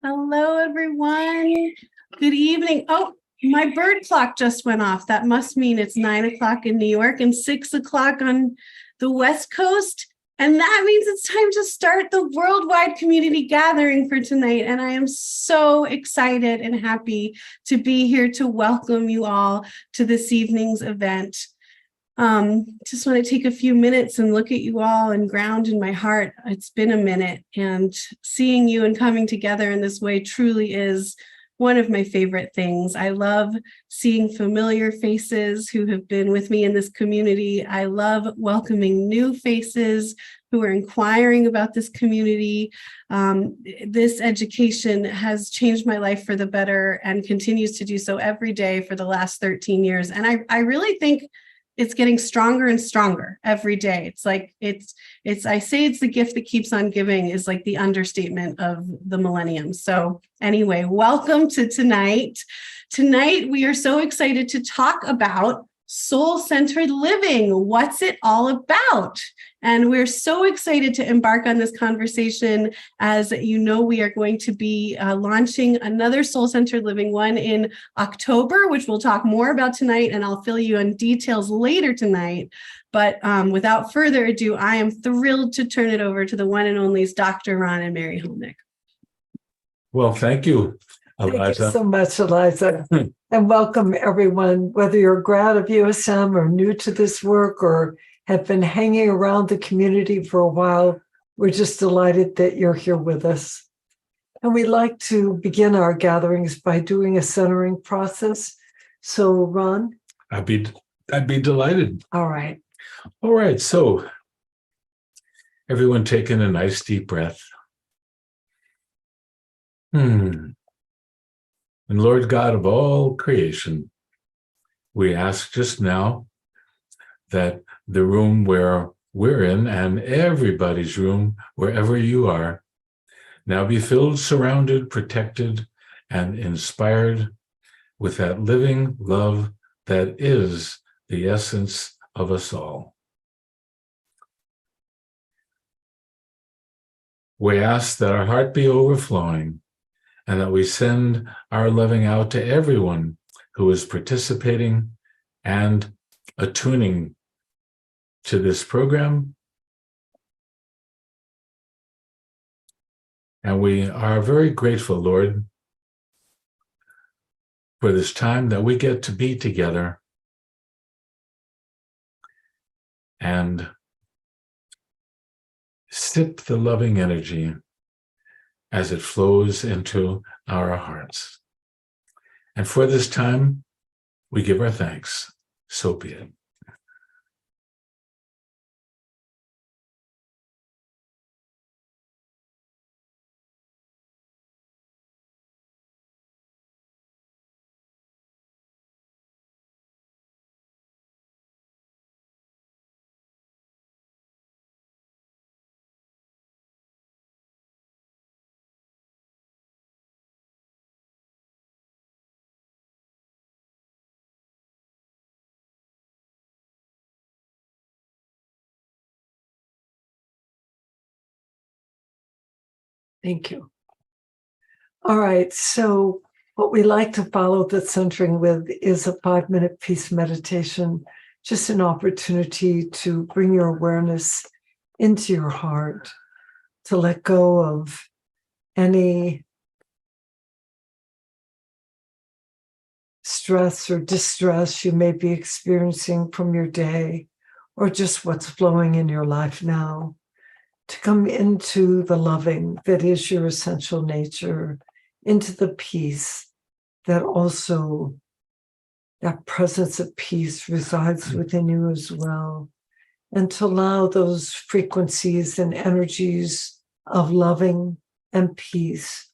Hello, everyone. Good evening. Oh, my bird clock just went off. That must mean it's 9 o'clock in New York and 6 o'clock on the West Coast. And that means it's time to start the worldwide community gathering for tonight. And I am so excited and happy to be here to welcome you all to this evening's event. Just want to take a few minutes and look at you all and ground in my heart. It's been a minute, and seeing you and coming together in this way truly is one of my favorite things. I love seeing familiar faces who have been with me in this community. I love welcoming new faces who are inquiring about this community. This education has changed my life for the better and continues to do so every day for the last 13 years. And I really think it's getting stronger and stronger every day. It's like, I say it's the gift that keeps on giving is like the understatement of the millennium. So anyway, welcome to tonight. Tonight, we are so excited to talk about soul-centered living. What's it all about? And we're so excited to embark on this conversation. As you know, we are going to be launching another soul-centered living one in October, which we'll talk more about tonight, and I'll fill you in details later tonight. But without further ado, I am thrilled to turn it over to the one and only Dr. Ron and Mary Hulnick. Well, thank you, Eliza. Thank you so much, Eliza. And welcome, everyone, whether you're a grad of USM or new to this work or have been hanging around the community for a while. We're just delighted that you're here with us. And we like to begin our gatherings by doing a centering process. So, Ron? I'd be delighted. All right. All right. So, everyone taking a nice deep breath. And Lord God of all creation, we ask just now that the room where we're in and everybody's room, wherever you are, now be filled, surrounded, protected, and inspired with that living love that is the essence of us all. We ask that our heart be overflowing and that we send our loving out to everyone who is participating and attuning to this program. And we are very grateful, Lord, for this time that we get to be together and sip the loving energy as it flows into our hearts. And for this time, we give our thanks. So be it. Thank you. All right. So what we like to follow the centering with is a 5-minute peace meditation, just an opportunity to bring your awareness into your heart, to let go of any stress or distress you may be experiencing from your day, or just what's flowing in your life now, to come into the loving that is your essential nature, into the peace that also, that presence of peace resides within you as well, and to allow those frequencies and energies of loving and peace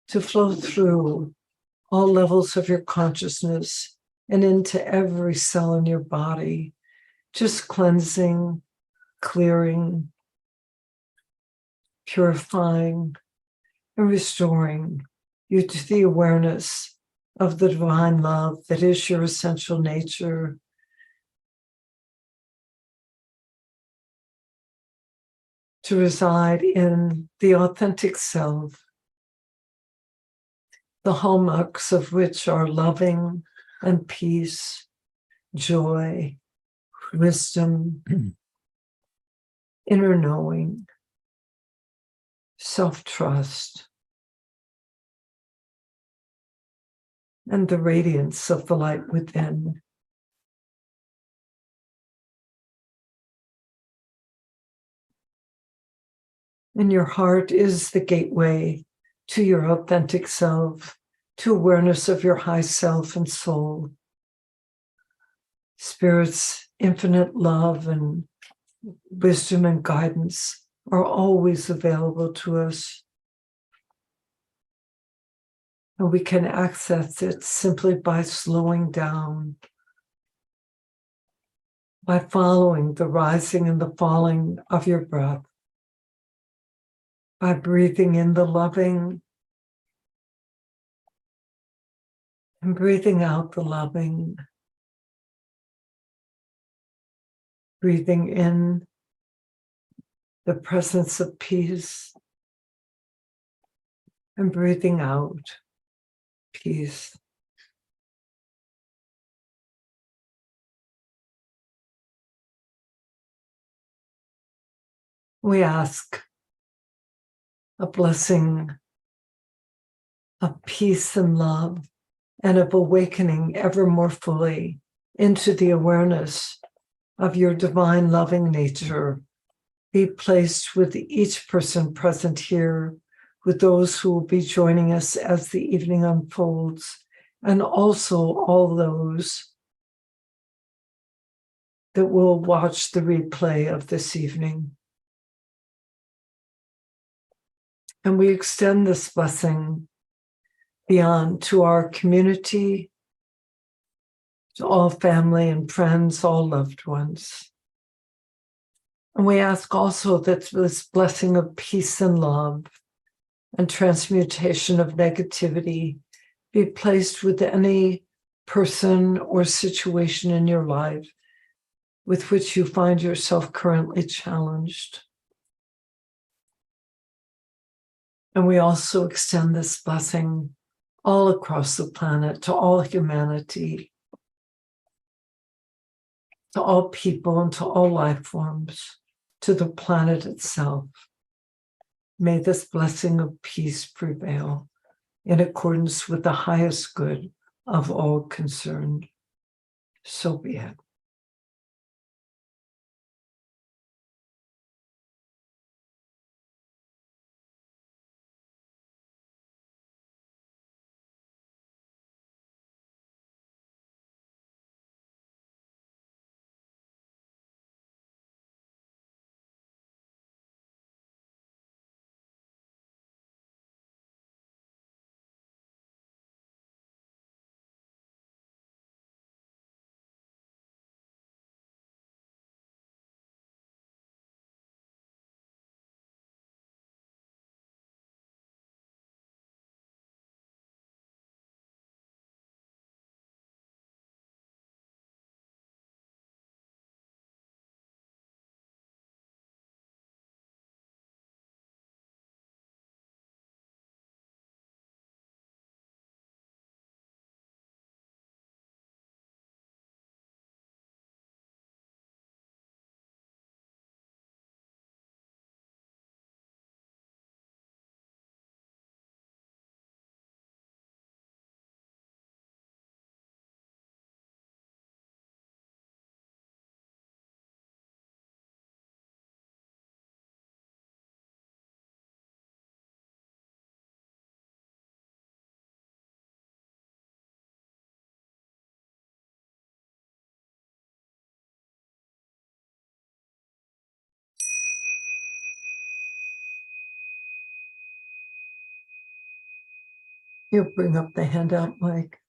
to flow through all levels of your consciousness and into every cell in your body, just cleansing, clearing, purifying, and restoring you to the awareness of the divine love that is your essential nature. To reside in the authentic self the hallmarks of which are loving and peace, joy, wisdom, inner knowing, self-trust, and the radiance of the light within. And your heart is the gateway to your authentic self, to awareness of your high self and soul. Spirit's infinite love and wisdom and guidance are always available to us. And we can access it simply by slowing down, by following the rising and the falling of your breath, by breathing in the loving and breathing out the loving, breathing in the presence of peace and breathing out peace. We ask a blessing of peace and love and of awakening ever more fully into the awareness of your divine loving nature be placed with each person present here, with those who will be joining us as the evening unfolds, and also all those that will watch the replay of this evening. And we extend this blessing beyond to our community, to all family and friends, all loved ones. And we ask also that this blessing of peace and love and transmutation of negativity be placed with any person or situation in your life with which you find yourself currently challenged. And we also extend this blessing all across the planet, to all humanity, to all people and to all life forms, to the planet itself. May this blessing of peace prevail in accordance with the highest good of all concerned. So be it. You'll bring up the handout, Mike.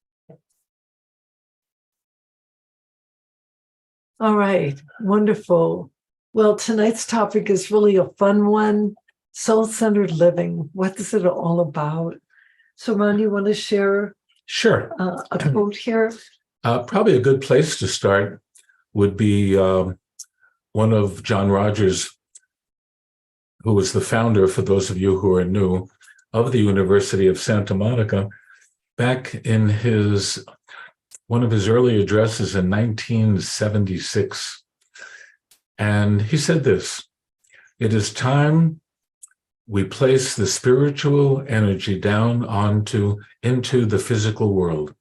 All right, wonderful. Well, tonight's topic is really a fun one, soul-centered living. What is it all about? So, Ron, you want to share Sure. a quote here? Probably a good place to start would be one of John Rogers, who was the founder, for those of you who are new, of the University of Santa Monica. back in one of his early addresses in 1976. And he said this: "It is time we place the spiritual energy down into the physical world.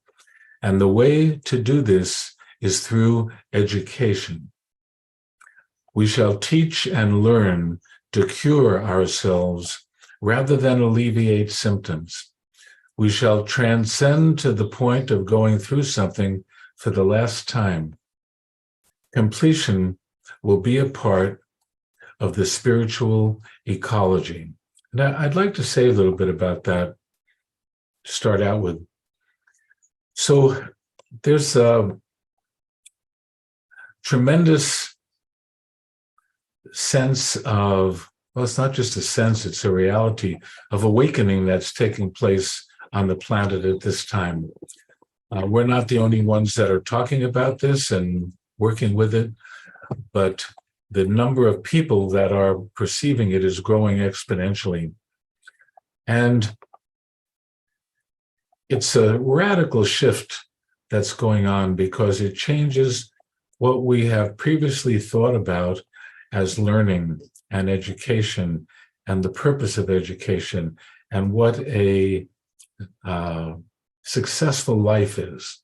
And the way to do this is through education. We shall teach and learn to cure ourselves rather than alleviate symptoms. We shall transcend to the point of going through something for the last time. Completion will be a part of the spiritual ecology." Now, I'd like to say a little bit about that to start out with. So there's a tremendous sense of, well, it's not just a sense, it's a reality of awakening that's taking place on the planet at this time. We're not the only ones that are talking about this and working with it, but the number of people that are perceiving it is growing exponentially. And it's a radical shift that's going on because it changes what we have previously thought about as learning and education and the purpose of education and what a successful life is.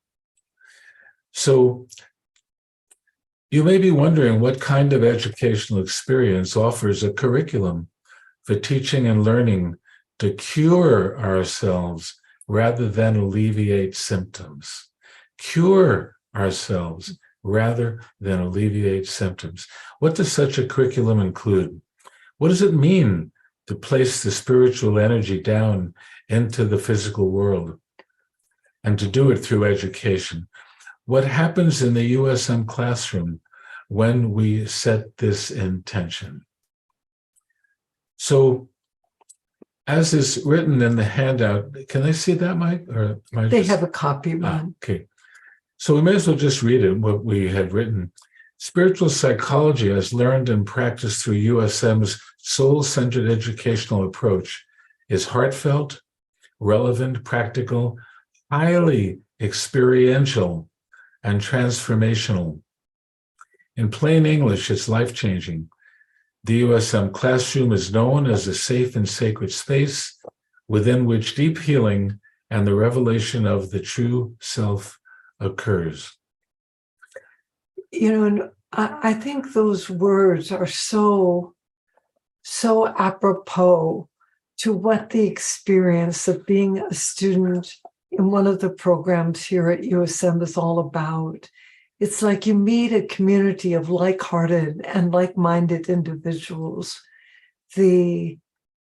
So you may be wondering what kind of educational experience offers a curriculum for teaching and learning to cure ourselves rather than alleviate symptoms. Cure ourselves rather than alleviate symptoms. What does such a curriculum include? What does it mean to place the spiritual energy down into the physical world and to do it through education? What happens in the USM classroom when we set this intention? So, as is written in the handout, can they see that, Mike? Or they have a copy, Ron. Okay. So we may as well just read it, what we had written. Spiritual psychology, as learned and practiced through USM's soul-centered educational approach, is heartfelt, relevant, practical, highly experiential, and transformational. In plain English, it's life-changing. The USM classroom is known as a safe and sacred space within which deep healing and the revelation of the true self occurs. You know, and I think those words are so apropos to what the experience of being a student in one of the programs here at USM is all about. It's like you meet a community of like-hearted and like-minded individuals. The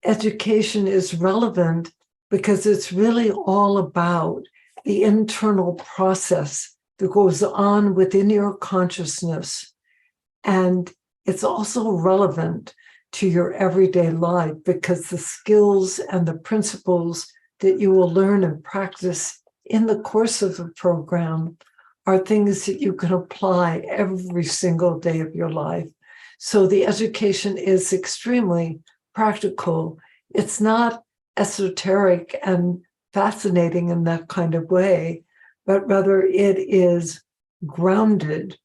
education is relevant because it's really all about the internal process that goes on within your consciousness. And it's also relevant to your everyday life because the skills and the principles that you will learn and practice in the course of the program are things that you can apply every single day of your life. So the education is extremely practical. It's not esoteric and fascinating in that kind of way, but rather it is grounded.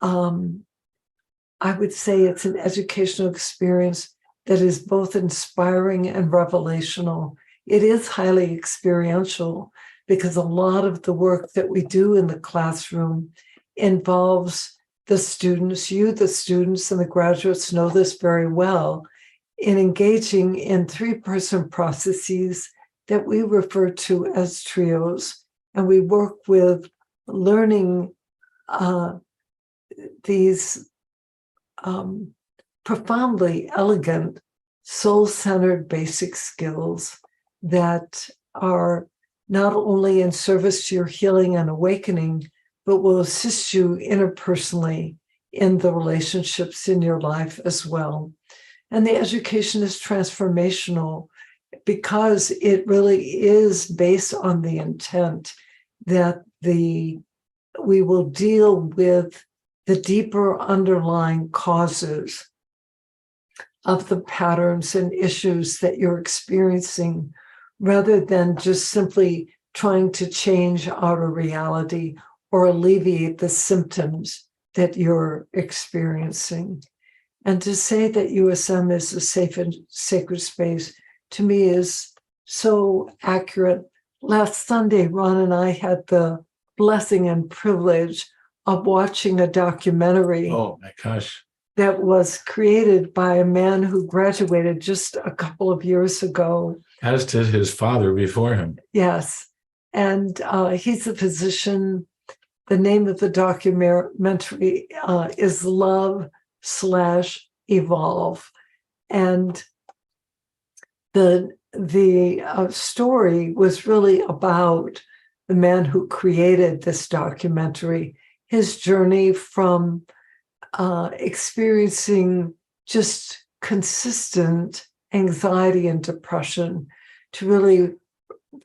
I would say it's an educational experience that is both inspiring and revelational. It is highly experiential because a lot of the work that we do in the classroom involves the students, the students and the graduates know this very well, in engaging in three-person processes that we refer to as trios. And we work with learning these profoundly elegant, soul-centered basic skills that are not only in service to your healing and awakening, but will assist you interpersonally in the relationships in your life as well. And the education is transformational because it really is based on the intent that we will deal with the deeper underlying causes of the patterns and issues that you're experiencing, rather than just simply trying to change outer reality or alleviate the symptoms that you're experiencing. And to say that USM is a safe and sacred space, to me, is so accurate. Last Sunday, Ron and I had the blessing and privilege of watching a documentary Oh my gosh. that was created by a man who graduated just a couple of years ago. As did his father before him. Yes. And he's a physician. The name of the documentary is Love/Evolve. And the story was really about the man who created this documentary, his journey from experiencing just consistent anxiety and depression to really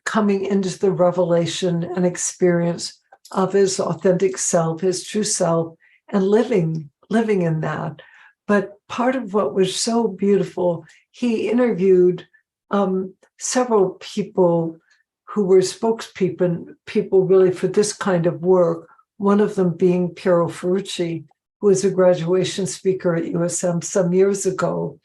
coming into the revelation and experience of his authentic self, his true self, and living in that. But part of what was so beautiful, he interviewed several people who were spokespeople really for this kind of work, one of them being Piero Ferrucci, who was a graduation speaker at USM some years ago.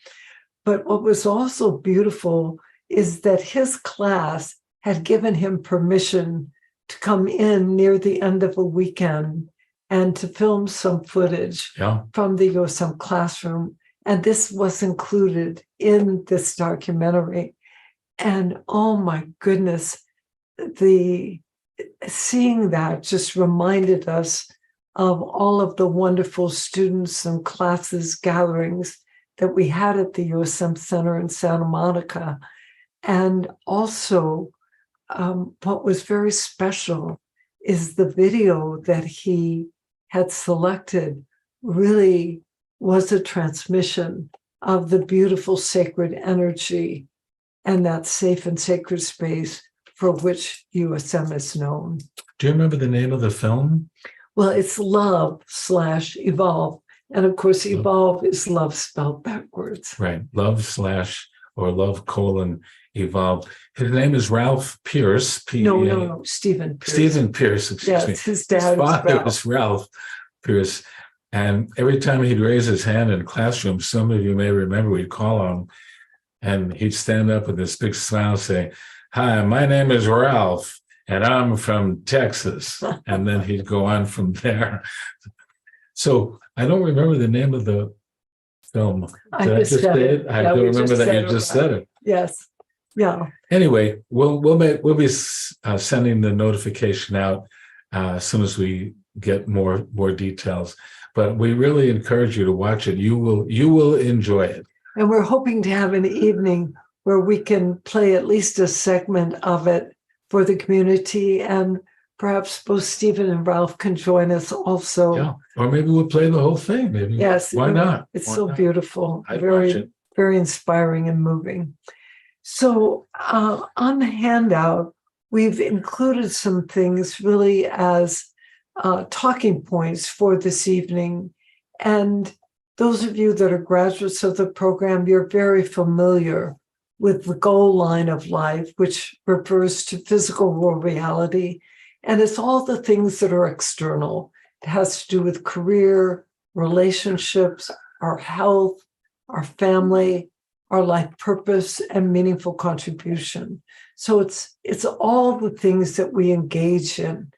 But what was also beautiful is that his class had given him permission to come in near the end of a weekend and to film some footage from the USM classroom. And this was included in this documentary. And oh my goodness, seeing that just reminded us of all of the wonderful students and classes gatherings that we had at the USM Center in Santa Monica. And also, what was very special is the video that he had selected really was a transmission of the beautiful sacred energy and that safe and sacred space for which USM is known. Do you remember the name of the film? Well, it's Love/Evolve. And of course, evolve is love spelled backwards. Right. Love/Evolve. His name is Ralph Pierce. No, Stephen Pierce. Stephen Pierce, excuse me. His dad father is Ralph Pierce. And every time he'd raise his hand in classroom, some of you may remember, we'd call on him and he'd stand up with this big smile and say, "Hi, my name is Ralph and I'm from Texas." And then he'd go on from there. So I don't remember the name of the film. Did I just say it? I do remember that you just said it. Yes. Yeah. Anyway, we'll be sending the notification out as soon as we get more details. But we really encourage you to watch it. You will enjoy it. And we're hoping to have an evening where we can play at least a segment of it for the community, and perhaps both Stephen and Ralph can join us also. Yeah, or maybe we'll play the whole thing. Maybe. Yes. Why not? It's Why so not? beautiful. I'd watch it. Very inspiring and moving. So on the handout, we've included some things really as talking points for this evening. And those of you that are graduates of the program, you're very familiar with the goal line of life, which refers to physical world reality. And it's all the things that are external. It has to do with career, relationships, our health, our family, our life purpose, and meaningful contribution. So it's all the things that we engage in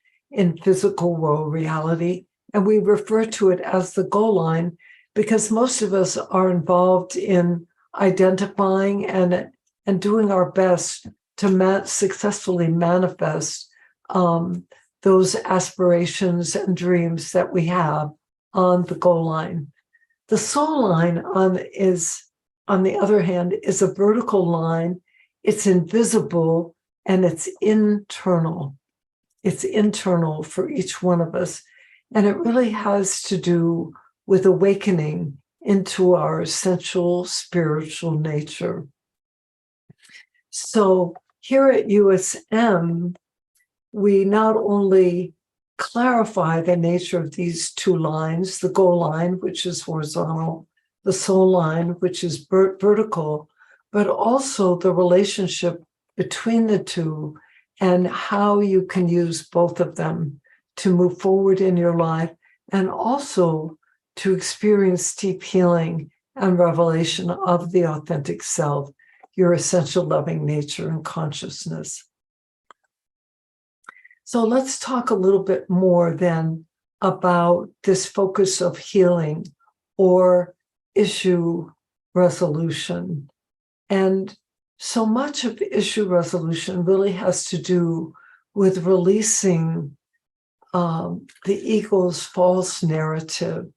physical world reality. And we refer to it as the goal line because most of us are involved in identifying and doing our best to successfully manifest those aspirations and dreams that we have on the goal line. The soul line on the other hand, is a vertical line. It's invisible and it's internal. It's internal for each one of us. And it really has to do with awakening into our essential spiritual nature. So here at USM, we not only clarify the nature of these two lines, the goal line, which is horizontal, the soul line, which is vertical, but also the relationship between the two and how you can use both of them to move forward in your life and also to experience deep healing and revelation of the authentic self, your essential loving nature and consciousness. So let's talk a little bit more then about this focus of healing or issue resolution. And so much of issue resolution really has to do with releasing the ego's false narrative.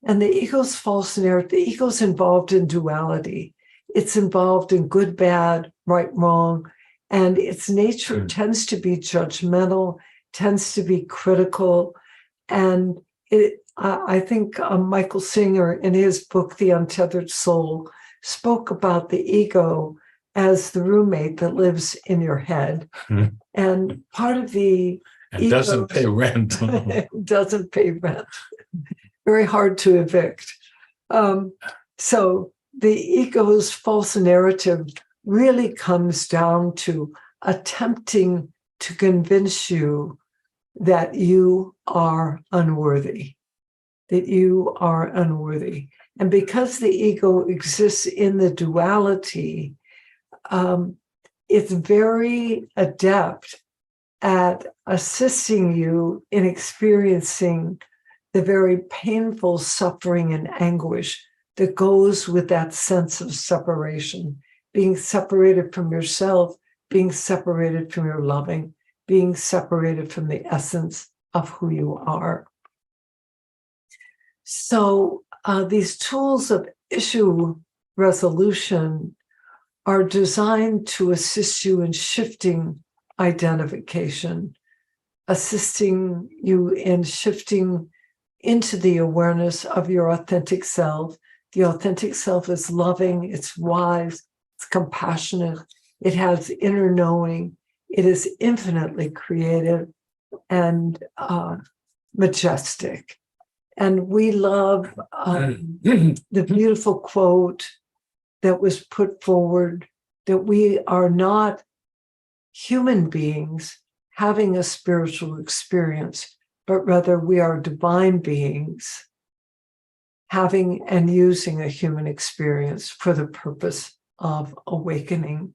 And the ego's false narrative, the ego's involved in duality. It's involved in good, bad, right, wrong. And its nature tends to be judgmental, tends to be critical. And I think Michael Singer, in his book, The Untethered Soul, spoke about the ego as the roommate that lives in your head. And part of the and doesn't pay rent. doesn't pay rent. Very hard to evict. So the ego's false narrative really comes down to attempting to convince you that you are unworthy, that you are unworthy. And because the ego exists in the duality, it's very adept at assisting you in experiencing the very painful suffering and anguish that goes with that sense of separation, being separated from yourself, being separated from your loving, being separated from the essence of who you are. So these tools of issue resolution are designed to assist you in shifting identification, assisting you in shifting into the awareness of your authentic self. The authentic self is loving, it's wise, it's compassionate, it has inner knowing, it is infinitely creative and majestic. And we love the beautiful quote that was put forward that we are not human beings having a spiritual experience, but rather we are divine beings having and using a human experience for the purpose of awakening.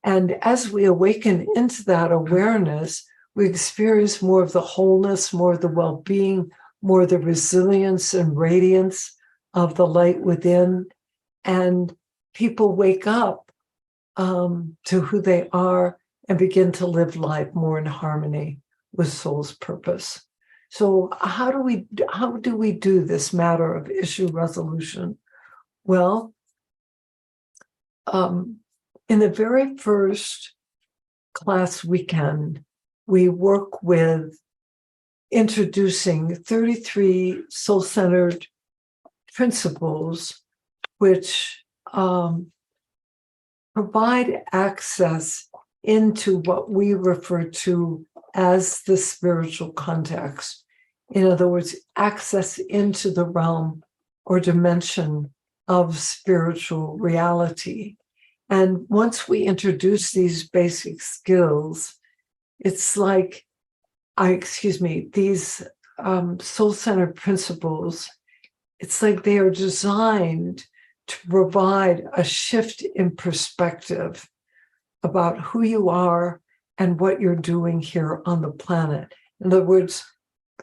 And as we awaken into that awareness, we experience more of the wholeness, more of the well-being, more of the resilience and radiance of the light within. And people wake up to who they are and begin to live life more in harmony with soul's purpose. So how do we do this matter of issue resolution? Well, in the very first class weekend, we work with introducing 33 soul-centered principles, which provide access into what we refer to as the spiritual context. In other words, access into the realm or dimension of spiritual reality. And once we introduce these basic skills, it's like, these soul-centered principles, it's like they are designed to provide a shift in perspective about who you are and what you're doing here on the planet. In other words,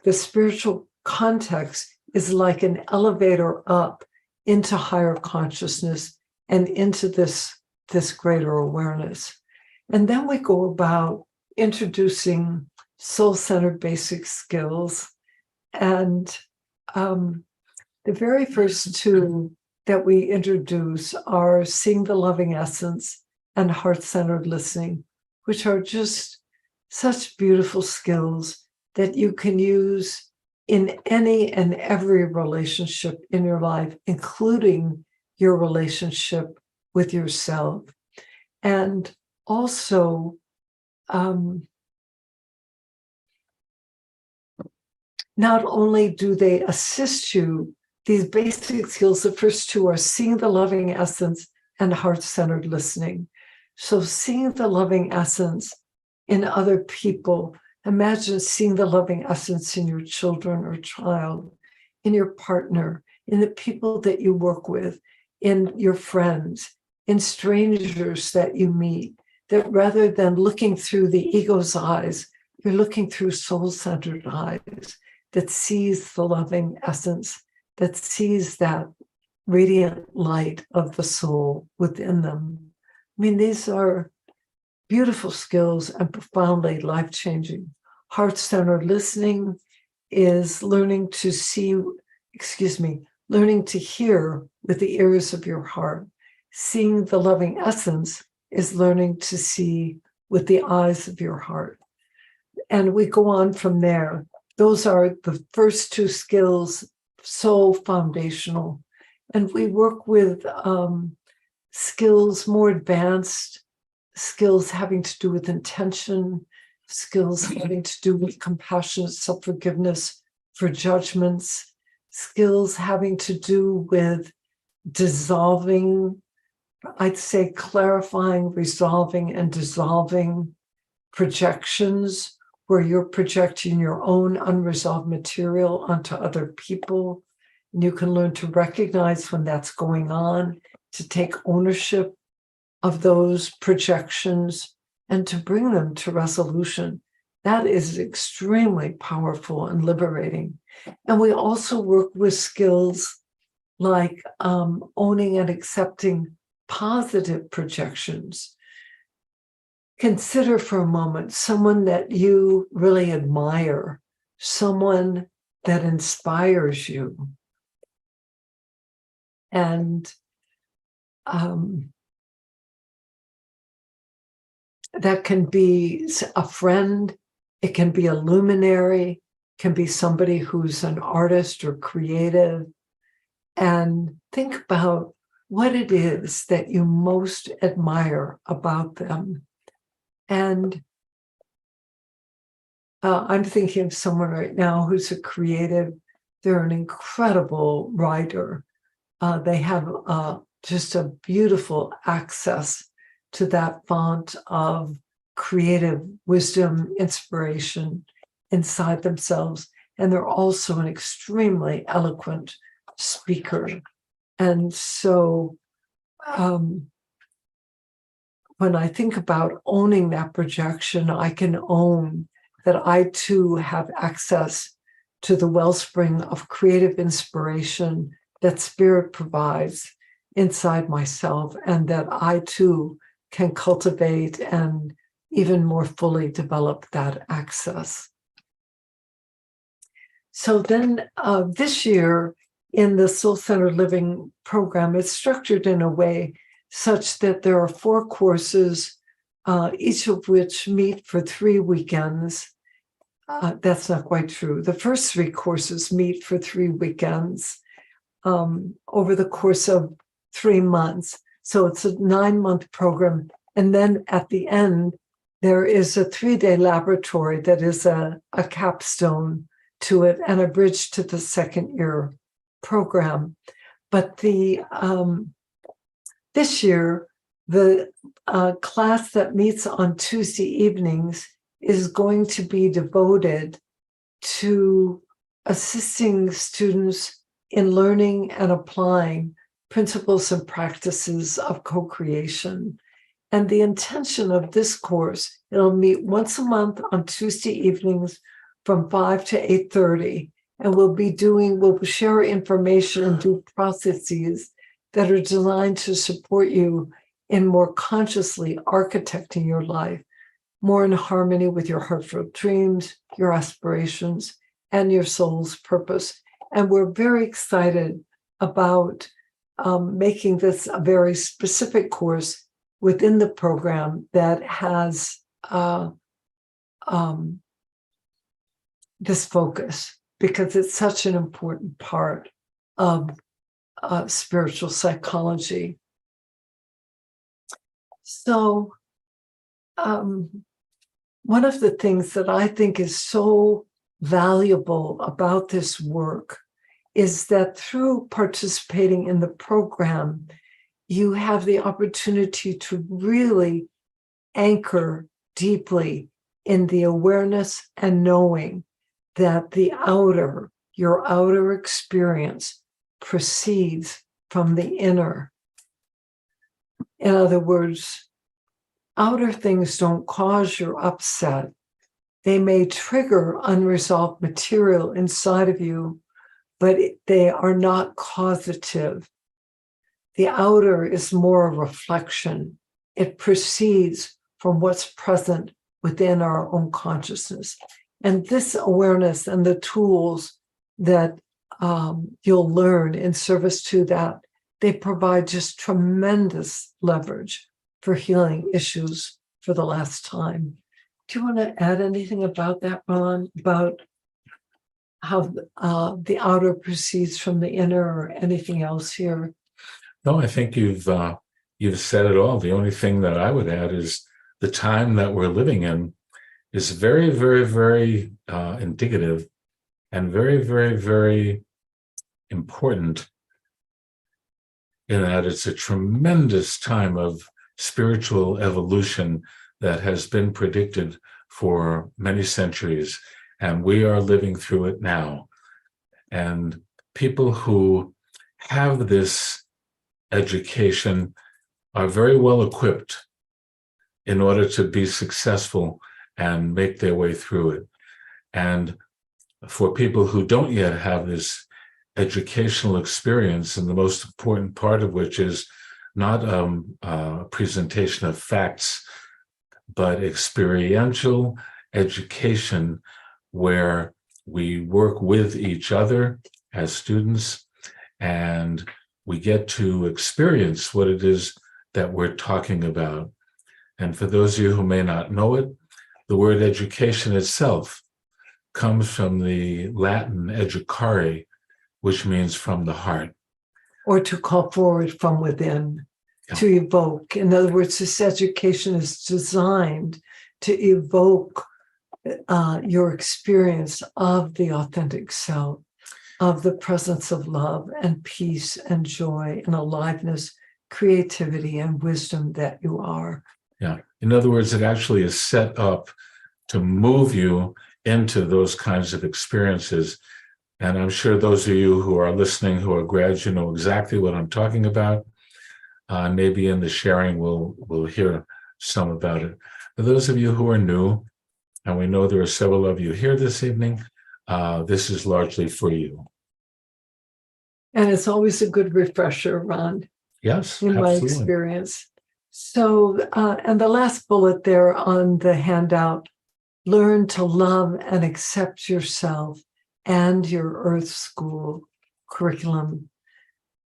the spiritual context is like an elevator up into higher consciousness and into this greater awareness. And then we go about introducing soul-centered basic skills. And the very first two that we introduce are seeing the loving essence and heart-centered listening, which are just such beautiful skills that you can use in any and every relationship in your life, including your relationship with yourself. And also, not only do they assist you, these basic skills, the first two are seeing the loving essence and heart-centered listening. So seeing the loving essence in other people. Imagine seeing the loving essence in your children or child, in your partner, in the people that you work with, in your friends, in strangers that you meet, that rather than looking through the ego's eyes, you're looking through soul-centered eyes that sees the loving essence, that sees that radiant light of the soul within them. I mean, these are beautiful skills and profoundly life-changing. Heart-centered listening is learning to learning to hear with the ears of your heart. Seeing the loving essence is learning to see with the eyes of your heart. And we go on from there. Those are the first two skills, so foundational. And we work with skills, more advanced skills having to do with intention, skills having to do with compassionate self-forgiveness for judgments, skills having to do with dissolving, I'd say clarifying, resolving, and dissolving projections where you're projecting your own unresolved material onto other people. And you can learn to recognize when that's going on, to take ownership of those projections and to bring them to resolution. That is extremely powerful and liberating. And we also work with skills like owning and accepting positive projections. Consider for a moment someone that you really admire, someone that inspires you. And that can be a friend, it can be a luminary, it can be somebody who's an artist or creative. And think about what it is that you most admire about them. And I'm thinking of someone right now who's a creative. They're an incredible writer. They have just a beautiful access to that font of creative wisdom, inspiration inside themselves. And they're also an extremely eloquent speaker. And so when I think about owning that projection, I can own that I too have access to the wellspring of creative inspiration that Spirit provides inside myself, and that I too can cultivate and even more fully develop that access. So then this year in the Soul-Centered Living program, it's structured in a way such that there are 4 courses, each of which meet for 3 weekends. That's not quite true. The first 3 courses meet for 3 weekends over the course of 3 months. So it's a 9-month program. And then at the end, there is a 3-day laboratory that is a capstone to it and a bridge to the second year program. But this year, the class that meets on Tuesday evenings is going to be devoted to assisting students in learning and applying principles and practices of co-creation. And the intention of this course, it'll meet once a month on Tuesday evenings from 5 to 8:30. And we'll share information and do processes that are designed to support you in more consciously architecting your life, more in harmony with your heartfelt dreams, your aspirations, and your soul's purpose. And we're very excited about making this a very specific course within the program that has this focus, because it's such an important part of spiritual psychology. So one of the things that I think is so valuable about this work is that through participating in the program, you have the opportunity to really anchor deeply in the awareness and knowing that your outer experience proceeds from the inner. In other words, outer things don't cause your upset. They may trigger unresolved material inside of you, but they are not causative. The outer is more a reflection. It proceeds from what's present within our own consciousness. And this awareness and the tools that you'll learn in service to that, they provide just tremendous leverage for healing issues for the last time. Do you want to add anything about that, Ron, about how the outer proceeds from the inner, or anything else here? No, I think you've said it all. The only thing that I would add is the time that we're living in is very, very, very indicative and very, very, very important in that it's a tremendous time of spiritual evolution that has been predicted for many centuries, and we are living through it now. And people who have this education are very well equipped in order to be successful and make their way through it. And for people who don't yet have this educational experience, and the most important part of which is not a presentation of facts, but experiential education where we work with each other as students and we get to experience what it is that we're talking about. And for those of you who may not know it, the word education itself comes from the Latin educare, which means from the heart. Or to call forward from within, to evoke. In other words, this education is designed to evoke your experience of the authentic self, of the presence of love and peace and joy and aliveness, creativity and wisdom that you are. Yeah. In other words, it actually is set up to move you into those kinds of experiences. And I'm sure those of you who are listening, who are grads, you know exactly what I'm talking about. Maybe in the sharing, we'll hear some about it. For those of you who are new, and we know there are several of you here this evening, this is largely for you. And it's always a good refresher, Ron. Yes, in absolutely. my experience. So, and the last bullet there on the handout, learn to love and accept yourself and your Earth School curriculum.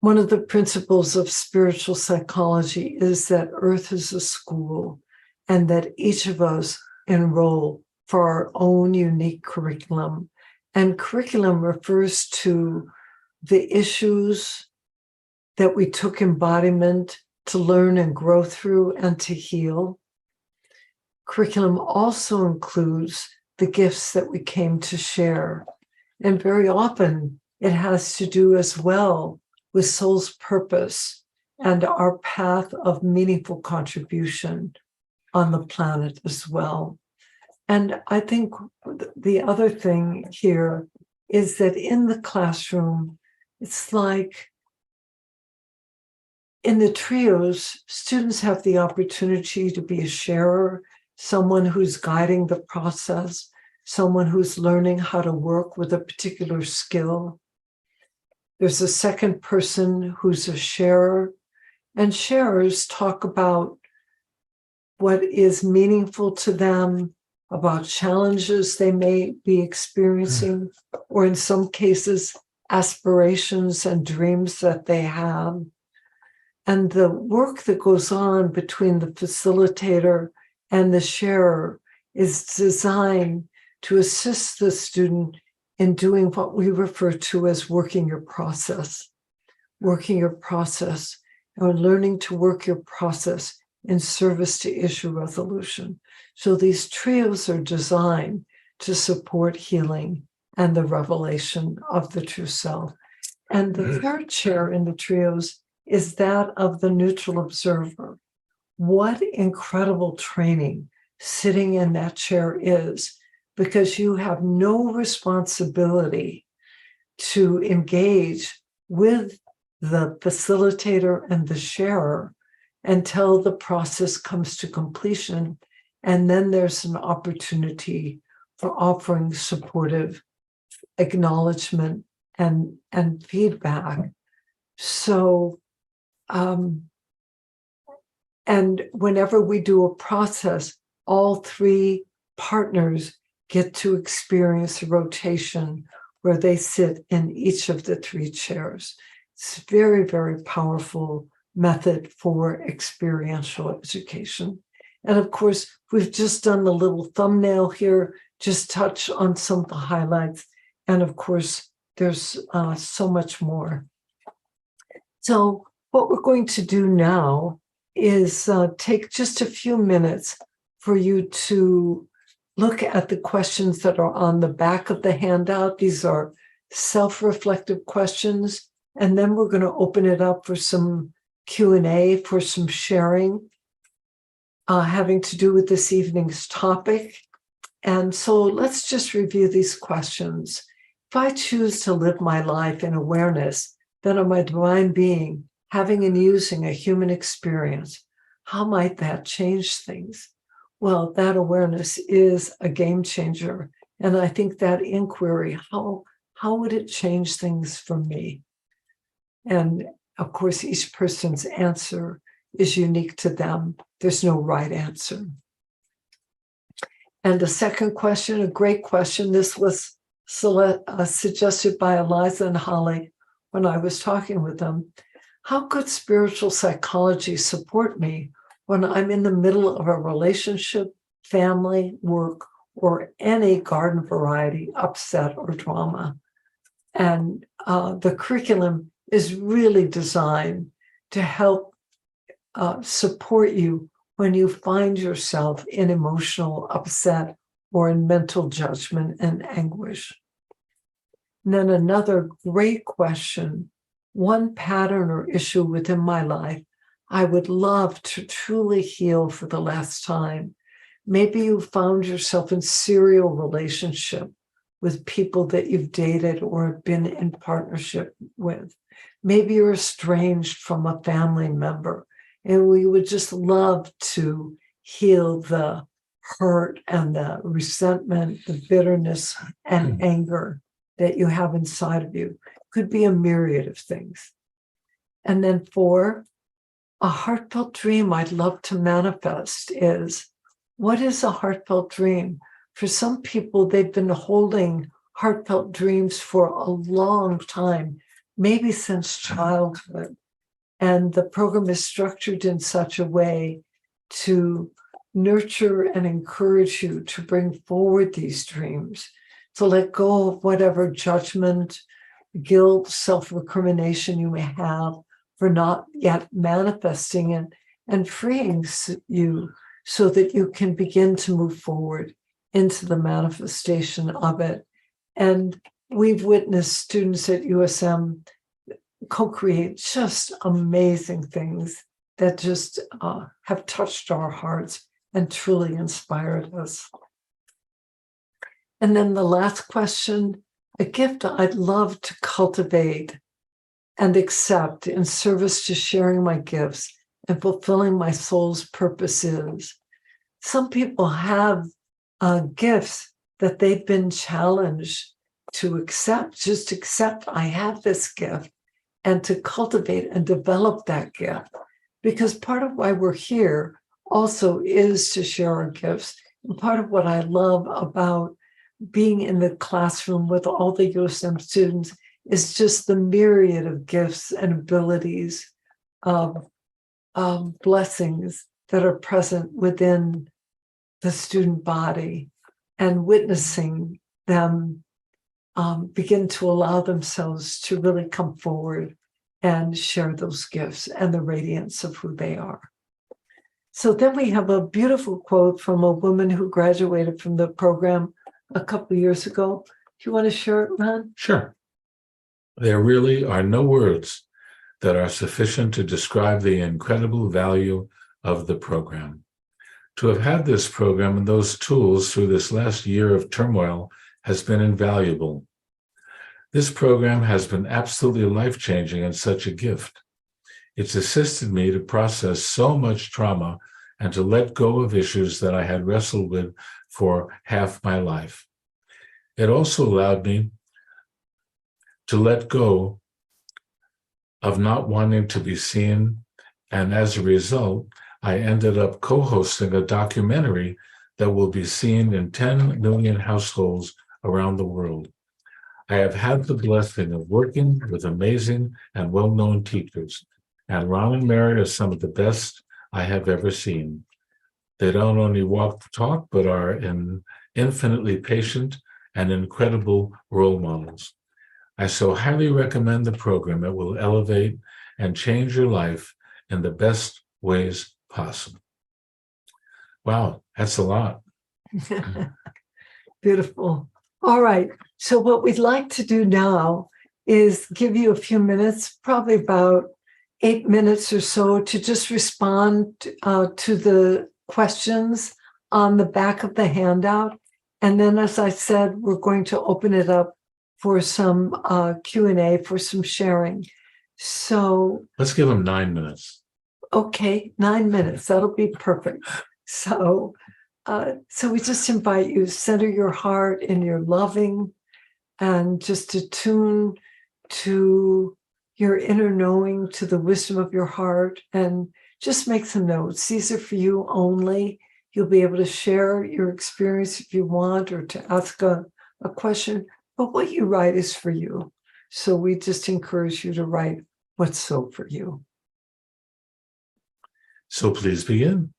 One of the principles of spiritual psychology is that Earth is a school and that each of us enroll for our own unique curriculum. And curriculum refers to the issues that we took embodiment to learn and grow through and to heal. Curriculum also includes the gifts that we came to share. And very often it has to do as well with soul's purpose and our path of meaningful contribution on the planet as well. And I think the other thing here is that in the classroom, it's like in the trios, students have the opportunity to be a sharer, someone who's guiding the process, someone who's learning how to work with a particular skill. There's a second person who's a sharer, and sharers talk about what is meaningful to them, about challenges they may be experiencing, or in some cases, aspirations and dreams that they have. And the work that goes on between the facilitator and the sharer is designed to assist the student in doing what we refer to as working your process, and learning to work your process in service to issue resolution. So these trios are designed to support healing and the revelation of the true self. And the third chair in the trios is that of the neutral observer. What incredible training sitting in that chair is, because you have no responsibility to engage with the facilitator and the sharer until the process comes to completion. And then there's an opportunity for offering supportive acknowledgement and feedback. So, and whenever we do a process, all three partners get to experience a rotation where they sit in each of the three chairs. It's a very, very powerful method for experiential education. And of course, we've just done the little thumbnail here, just touch on some of the highlights. And of course, there's so much more. So what we're going to do now is take just a few minutes for you to look at the questions that are on the back of the handout. These are self-reflective questions. And then we're going to open it up for some Q&A, for some sharing, having to do with this evening's topic. And so let's just review these questions. If I choose to live my life in awareness that of my divine being, having and using a human experience, how might that change things? Well, that awareness is a game changer. And I think that inquiry, how would it change things for me? And of course, each person's answer is unique to them. There's no right answer. And the second question, a great question. This was suggested by Eliza and Holly when I was talking with them. How could spiritual psychology support me when I'm in the middle of a relationship, family, work, or any garden variety upset or drama? And the curriculum is really designed to help support you when you find yourself in emotional upset or in mental judgment and anguish. And then another great question, one pattern or issue within my life I would love to truly heal for the last time. Maybe you found yourself in serial relationship with people that you've dated or have been in partnership with. Maybe you're estranged from a family member, and we would just love to heal the hurt and the resentment, the bitterness and anger that you have inside of you. Could be a myriad of things. And then 4, a heartfelt dream I'd love to manifest is, what is a heartfelt dream? For some people, they've been holding heartfelt dreams for a long time, maybe since childhood. And the program is structured in such a way to nurture and encourage you to bring forward these dreams, to let go of whatever judgment, guilt, self-recrimination you may have for not yet manifesting it, and freeing you so that you can begin to move forward into the manifestation of it. And we've witnessed students at USM co-create just amazing things that just have touched our hearts and truly inspired us. And then the last question, a gift I'd love to cultivate and accept in service to sharing my gifts and fulfilling my soul's purposes. Some people have gifts that they've been challenged to accept, just accept I have this gift, and to cultivate and develop that gift. Because part of why we're here also is to share our gifts. And part of what I love about being in the classroom with all the USM students is just the myriad of gifts and abilities, blessings that are present within the student body, and witnessing them begin to allow themselves to really come forward and share those gifts and the radiance of who they are. So then we have a beautiful quote from a woman who graduated from the program a couple of years ago. Do you want to share it, Ron? Sure. There really are no words that are sufficient to describe the incredible value of the program. To have had this program and those tools through this last year of turmoil has been invaluable. This program has been absolutely life-changing and such a gift. It's assisted me to process so much trauma and to let go of issues that I had wrestled with for half my life. It also allowed me to let go of not wanting to be seen, and as a result, I ended up co-hosting a documentary that will be seen in 10 million households around the world. I have had the blessing of working with amazing and well-known teachers, and Ron and Mary are some of the best I have ever seen. They don't only walk the talk, but are infinitely patient and incredible role models. I so highly recommend the program. It will elevate and change your life in the best ways possible. Wow, that's a lot. Beautiful. All right. So what we'd like to do now is give you a few minutes, probably about 8 minutes or so, to just respond to the questions on the back of the handout. And then, as I said, we're going to open it up for some Q&A, for some sharing. So let's give them 9 minutes. Okay, 9 minutes. That'll be perfect. So we just invite you to center your heart in your loving and just attune to your inner knowing, to the wisdom of your heart, and just make some notes. These are for you only. You'll be able to share your experience if you want, or to ask a question, but what you write is for you. So we just encourage you to write what's so for you. So please begin.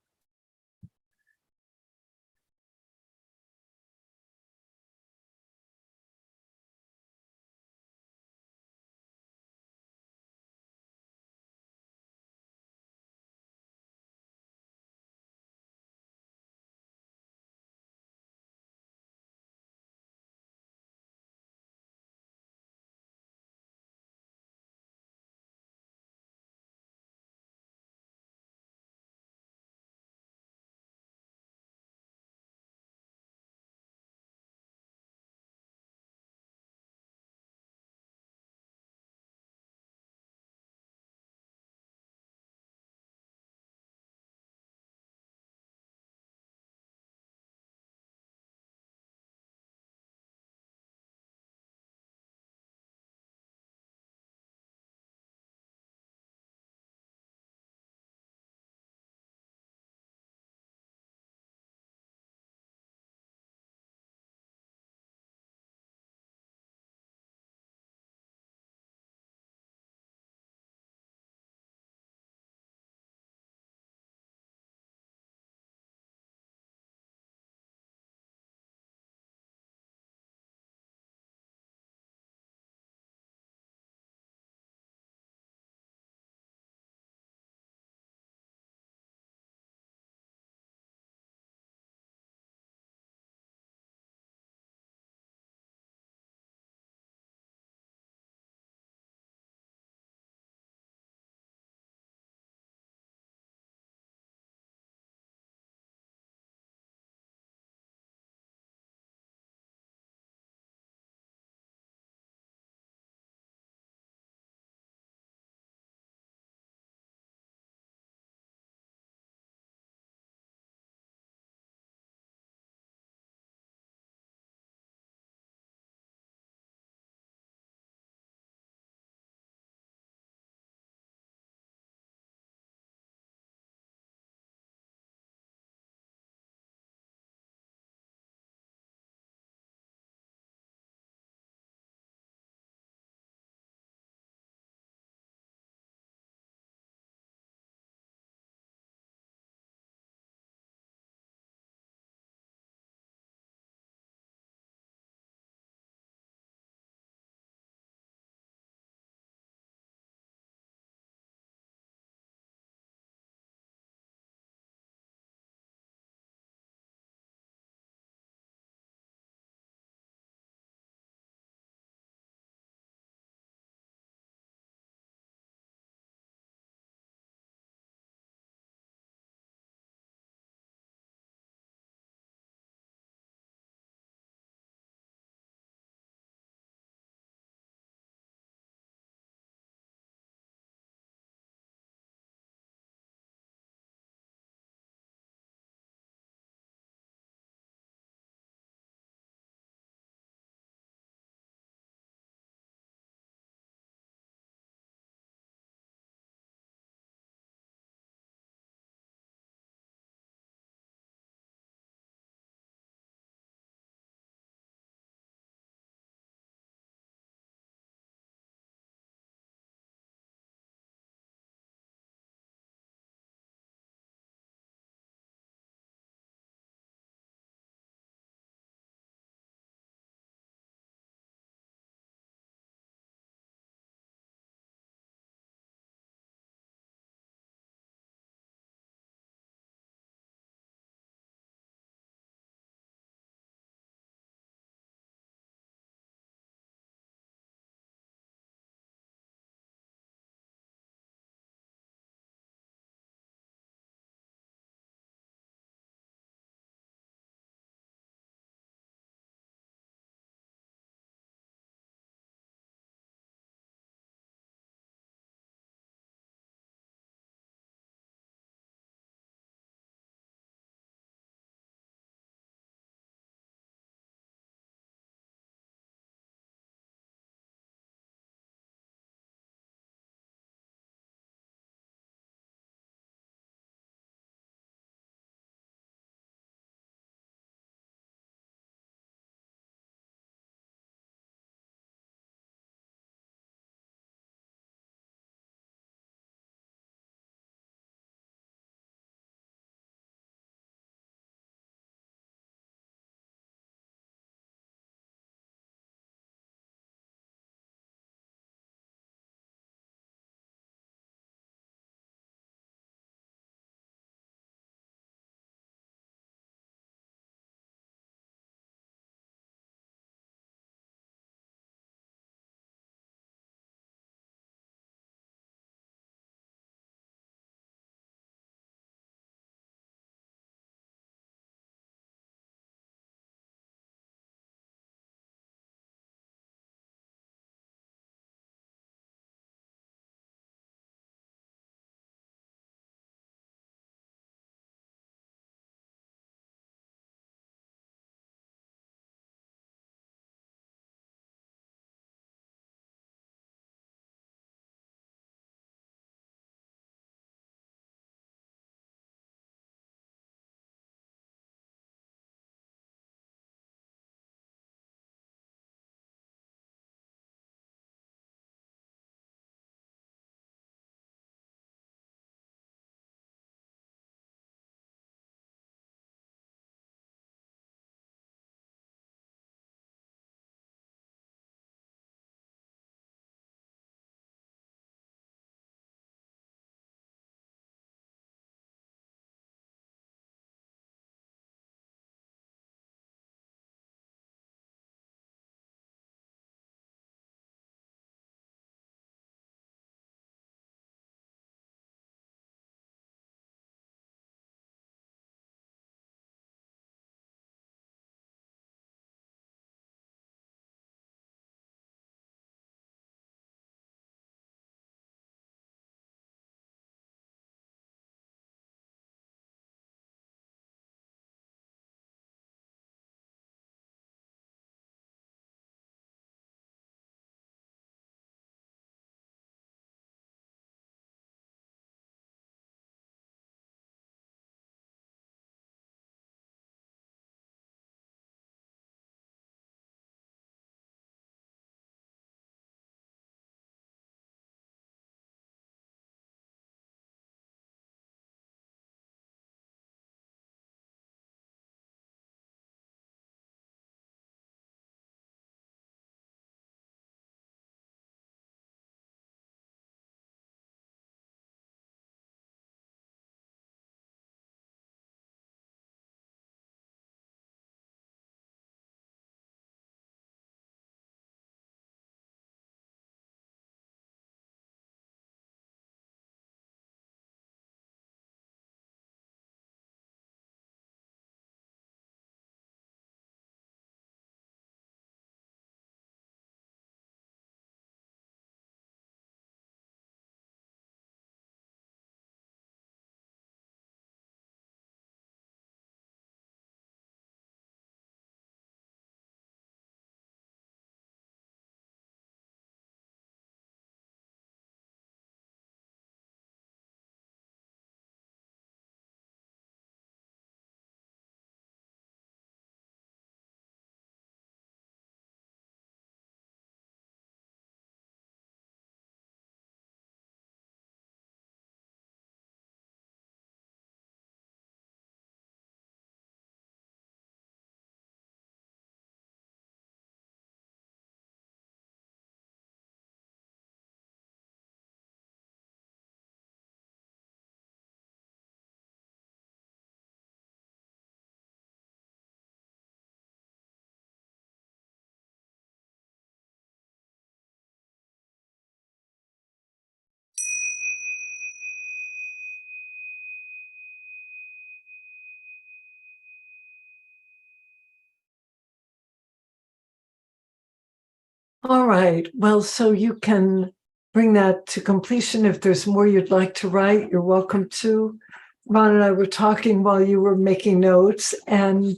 All right. Well, so you can bring that to completion. If there's more you'd like to write, you're welcome to. Ron and I were talking while you were making notes, and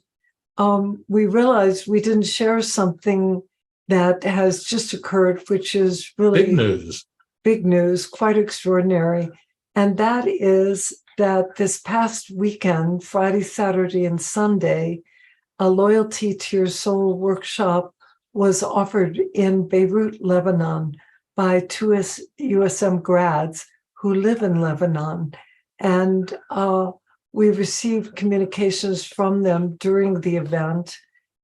we realized we didn't share something that has just occurred, which is really Big news. quite extraordinary. And that is that this past weekend, Friday, Saturday, and Sunday, a Loyalty to Your Soul workshop was offered in Beirut, Lebanon, by two USM grads who live in Lebanon. And we received communications from them during the event.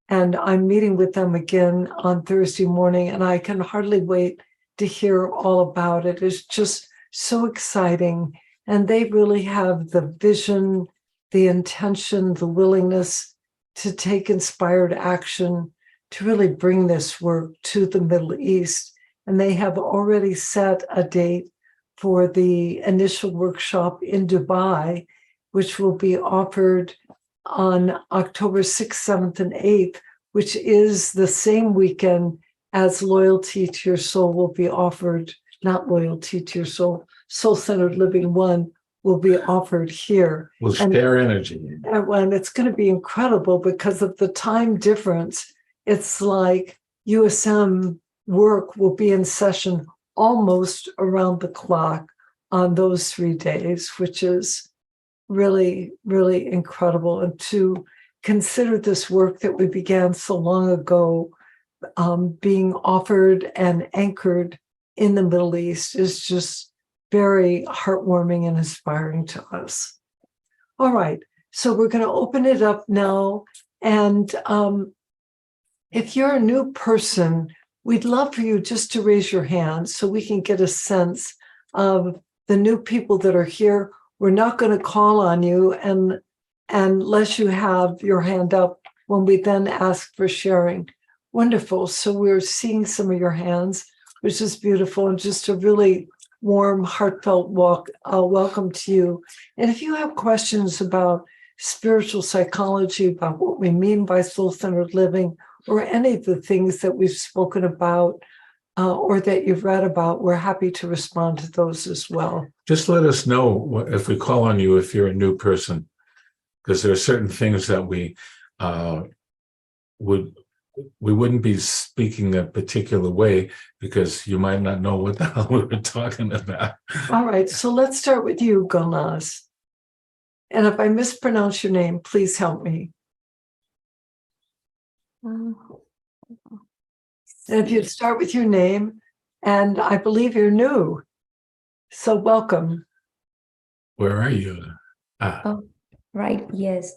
And I'm meeting with them again on Thursday morning, and I can hardly wait to hear all about it. It's just so exciting. And they really have the vision, the intention, the willingness to take inspired action to really bring this work to the Middle East. And they have already set a date for the initial workshop in Dubai, which will be offered on October 6th, 7th, and 8th, which is the same weekend as Loyalty to Your Soul will be offered, not Loyalty to Your Soul, Soul-Centered Living 1 will be offered here. We'll share energy. And it's going to be incredible because of the time difference. It's like USM work will be in session almost around the clock on those 3 days, which is really, really incredible. And to consider this work that we began so long ago being offered and anchored in the Middle East is just very heartwarming and inspiring to us. All right, so we're going to open it up now. And if you're a new person, we'd love for you just to raise your hand so we can get a sense of the new people that are here. We're not going to call on you unless you have your hand up when we then ask for sharing. Wonderful. So we're seeing some of your hands, which is beautiful, and just a really warm, heartfelt welcome to you. And if you have questions about spiritual psychology, about what we mean by soul-centered living, or any of the things that we've spoken about or that you've read about, we're happy to respond to those as well. Just let us know if we call on you if you're a new person, because there are certain things that we wouldn't be speaking a particular way because you might not know what the hell we were talking about. All right, so let's start with you, Gulnaz. And if I mispronounce your name, please help me. And if you'd start with your name, and I believe you're new, so welcome. Where are you? Oh, right. Yes.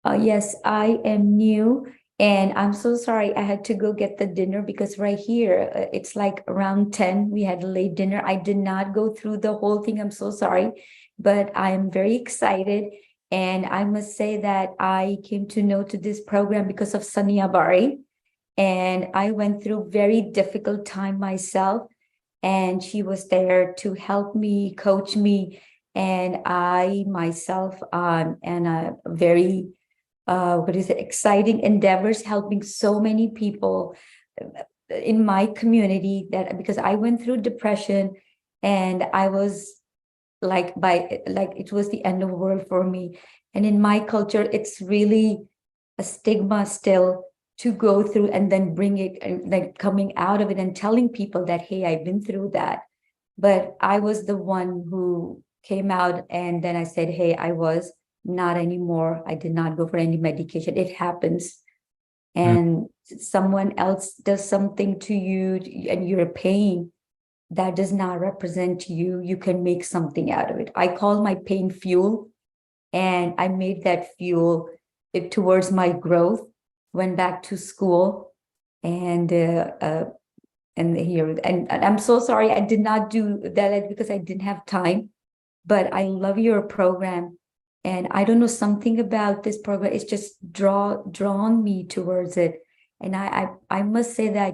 Yes, I am new, and I'm so sorry. I had to go get the dinner because right here, it's like around 10. We had a late dinner. I did not go through the whole thing. I'm so sorry, but I am very excited. And I must say that I came to know to this program because of Sania Bari. And I went through a very difficult time myself. And she was there to help me, coach me. And I myself and a very, exciting endeavors, helping so many people in my community because I went through depression and I was like it was the end of the world for me. And in my culture, it's really a stigma still to go through and then bring it and like coming out of it and telling people that, hey, I've been through that. But I was the one who came out and then I said, hey, I was not anymore. I did not go for any medication. It happens. And someone else does something to you and you're paying. That does not represent you. You can make something out of it. I call my pain fuel, and I made that fuel towards my growth. Went back to school, and here. And I'm so sorry I did not do that because I didn't have time. But I love your program, and I don't know, something about this program. It's just drawn me towards it, and I must say that.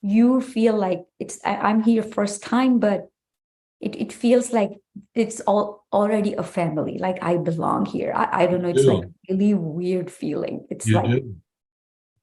You feel like I'm here first time, but it feels like it's already a family, like I belong here. I don't know, it's like really weird feeling. It's You like, do.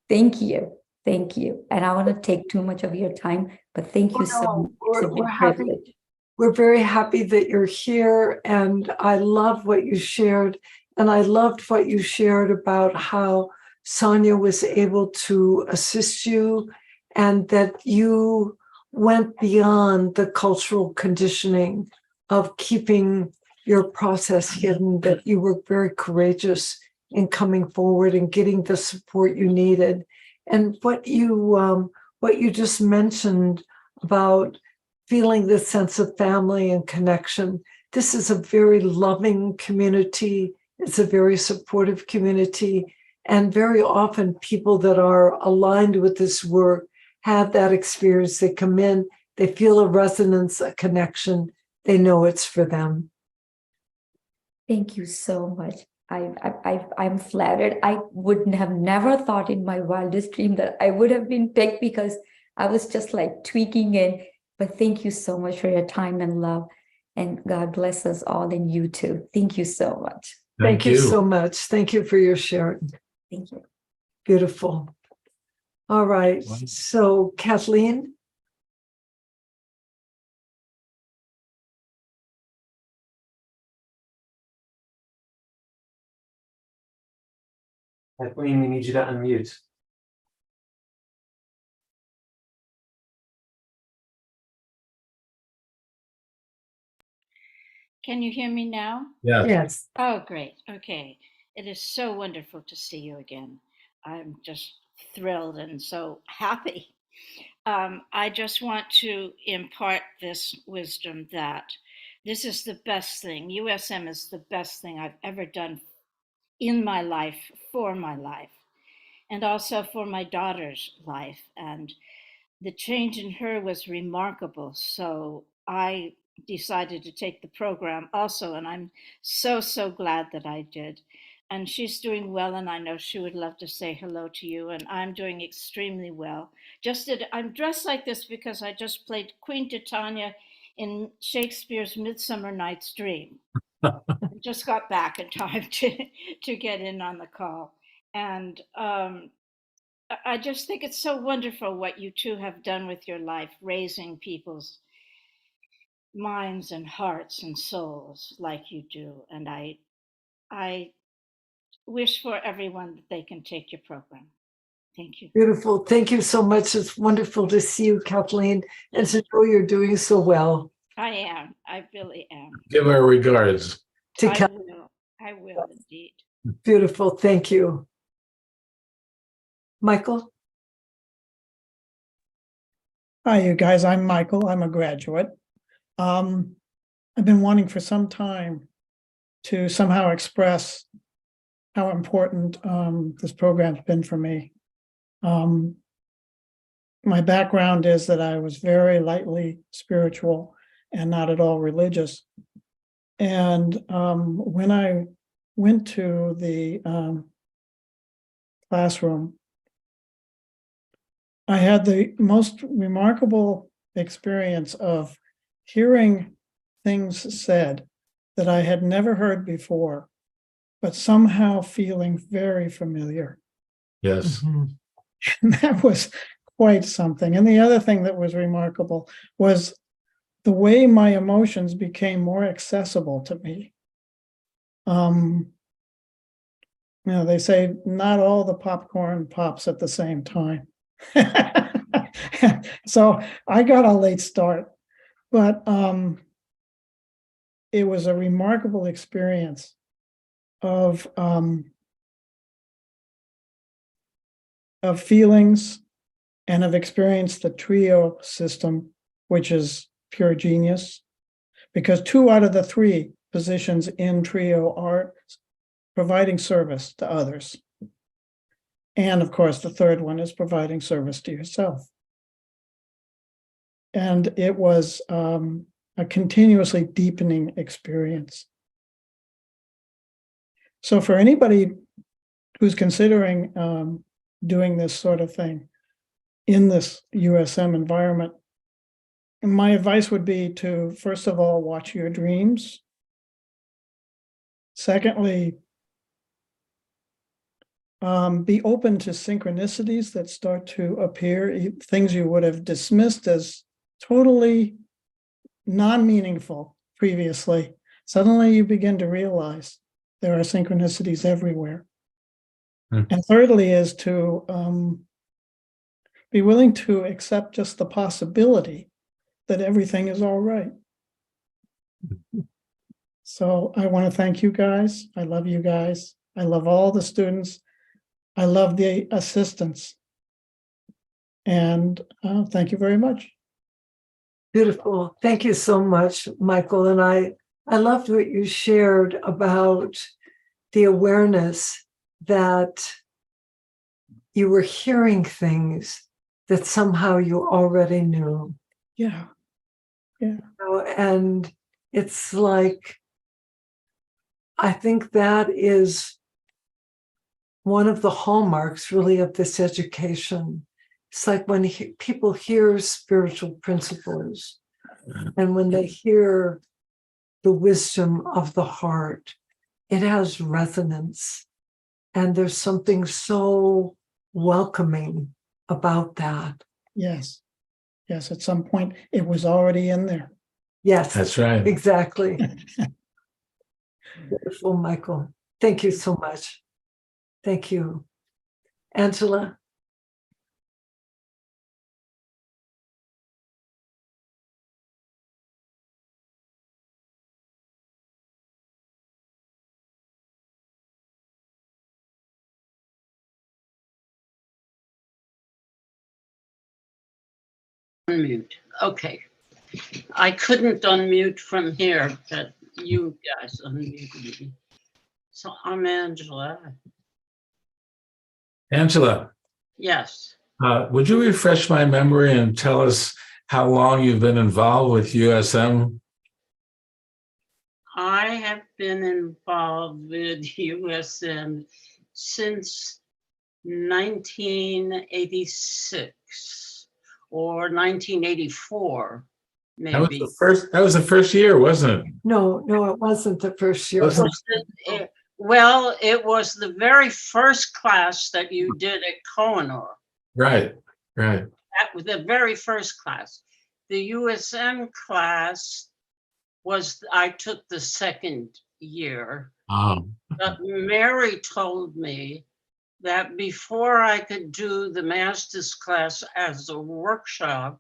thank you. Thank you. And I want to take too much of your time, but thank you so much. It's a big We're happy. privilege. We're very happy that you're here. And I love what you shared. And I loved what you shared about how Sonia was able to assist you and that you went beyond the cultural conditioning of keeping your process hidden, that you were very courageous in coming forward and getting the support you needed. And what you just mentioned about feeling this sense of family and connection. This is a very loving community. It's a very supportive community. And very often people that are aligned with this work have that experience. They come in, they feel a resonance, a connection. They know it's for them. Thank you so much. I'm flattered. I would have never thought in my wildest dream that I would have been picked because I was just like tweaking in. But thank you so much for your time and love. And God bless us all and you too. Thank you so much. Thank you so much. Thank you for your sharing. Thank you. Beautiful. All right. So Kathleen. Kathleen, we need you to unmute. Can you hear me now? Yeah. Yes. Oh, great. Okay. It is so wonderful to see you again. I'm just thrilled and so happy. I just want to impart this wisdom that this is the best thing. USM is the best thing I've ever done in my life, for my life, and also for my daughter's life. And the change in her was remarkable. So I decided to take the program also, and I'm so, so glad that I did. And she's doing well, and I know she would love to say hello to you, and I'm doing extremely well. I'm dressed like this because I just played Queen Titania in Shakespeare's Midsummer Night's Dream. I just got back in time to get in on the call. And I just think it's so wonderful what you two have done with your life, raising people's minds and hearts and souls like you do. And I wish for everyone that they can take your program. Thank you. Beautiful. Thank you so much. It's wonderful to see you, Kathleen, and to know you're doing so well. I am. I really am. Give our regards. I will indeed. Beautiful. Thank you. Michael? Hi, you guys. I'm Michael. I'm a graduate. I've been wanting for some time to somehow express how important this program's been for me. My background is that I was very lightly spiritual and not at all religious. And when I went to the classroom, I had the most remarkable experience of hearing things said that I had never heard before, but somehow feeling very familiar. Yes. And that was quite something. And the other thing that was remarkable was the way my emotions became more accessible to me. They say not all the popcorn pops at the same time. So I got a late start, but it was a remarkable experience of feelings and have experienced the trio system, which is pure genius, because 2 out of the 3 positions in trio are providing service to others. And of course, the third one is providing service to yourself. And it was a continuously deepening experience. So for anybody who's considering doing this sort of thing in this USM environment, my advice would be to, first of all, watch your dreams. Secondly, Be open to synchronicities that start to appear, things you would have dismissed as totally non-meaningful previously. Suddenly you begin to realize there are synchronicities everywhere. And thirdly is to be willing to accept just the possibility that everything is all right. So I want to thank you guys. I love you guys. I love all the students. I love the assistants. And thank you very much. Beautiful. Thank you so much, Michael. And I loved what you shared about the awareness that you were hearing things that somehow you already knew. Yeah. And it's like, I think that is one of the hallmarks really of this education. It's like when people hear spiritual principles and when they hear the wisdom of the heart, it has resonance. And there's something so welcoming about that. Yes. Yes. At some point, it was already in there. Yes, That's right. exactly. Beautiful, Michael. Thank you so much. Thank you. Angela? Unmute. Okay. I couldn't unmute from here, but you guys unmuted me. So I'm Angela. Angela, Yes. would you refresh my memory and tell us how long you've been involved with USM? I have been involved with USM since 1986 or 1984, That was maybe. the first year, wasn't it? No, it wasn't the first year. Wasn't Well, it was the very first class that you did at Kohinoor. Right. That was the very first class. The USM class I took the second year. But Mary told me that before I could do the master's class as a workshop,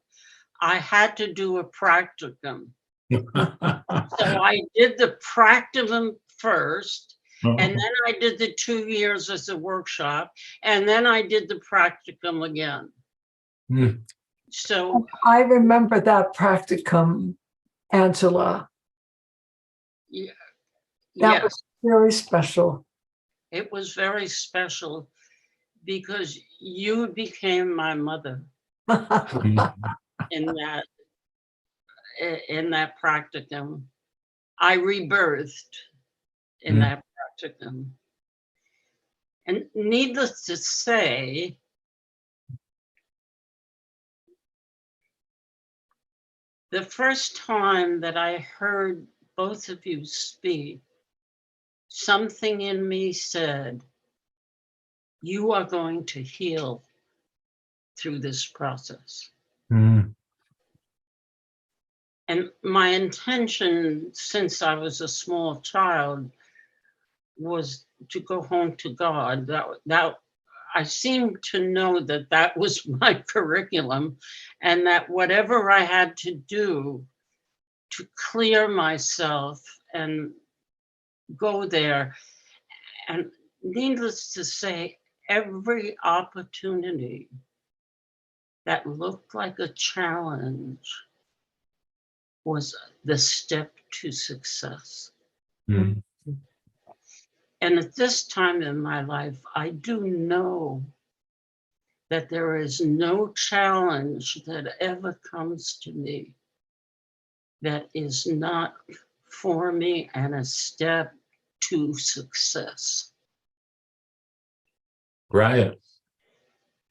I had to do a practicum. So I did the practicum first, and then I did the 2 years as a workshop, and then I did the practicum again. So I remember that practicum, Angela. That was very special. It was very special because you became my mother in that practicum. I rebirthed in that practicum. And needless to say, the first time that I heard both of you speak, something in me said, you are going to heal through this process. And my intention since I was a small child was to go home to God. That I seemed to know that was my curriculum, and that whatever I had to do to clear myself and go there. And needless to say, every opportunity that looked like a challenge was the step to success. And at this time in my life, I do know that there is no challenge that ever comes to me that is not for me and a step to success. Right.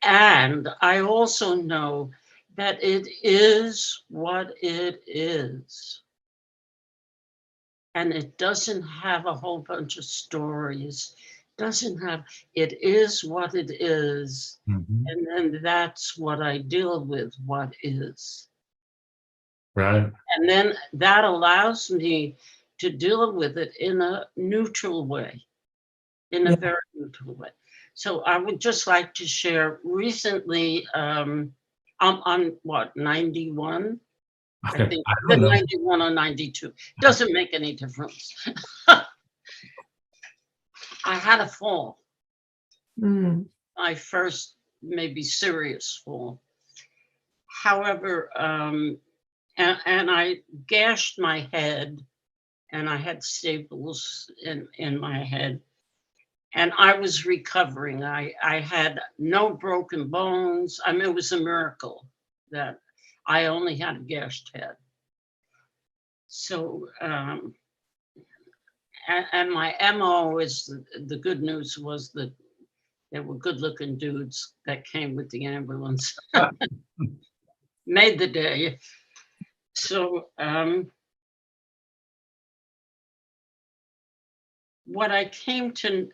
And I also know that it is what it is. And it doesn't have a whole bunch of stories. doesn't have, it is what it is. Mhm. And then that's what I deal with, what is. Right. And then that allows me to deal with it in a neutral way, in a Yeah. very neutral way. So I would just like to share recently, I'm what, 91? I Okay. think I the don't know. 91 or 92. Doesn't make any difference. I had a fall, Mm. my first maybe serious fall. However, and I gashed my head and I had staples in my head and I was recovering. I had no broken bones. I mean, it was a miracle that I only had a gashed head. So, and my MO is the good news was that there were good looking dudes that came with the ambulance, made the day. So, what I came to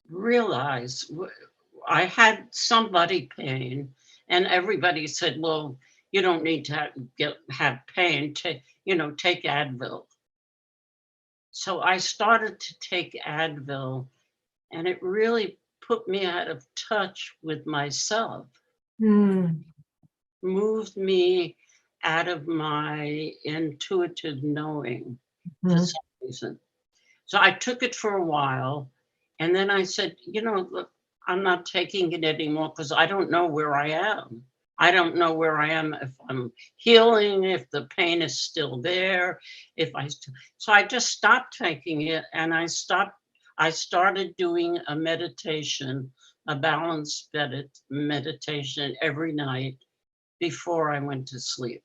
realize, I had some body pain, and everybody said, "Well, you don't need to have pain. Take Advil." So I started to take Advil, and it really put me out of touch with myself, Mm. moved me out of my intuitive knowing for Mm. some reason. So I took it for a while. And then I said, look, I'm not taking it anymore because I don't know where I am. I don't know where I am, if I'm healing, if the pain is still there, so I just stopped taking it and I started doing a meditation, a balanced meditation every night before I went to sleep.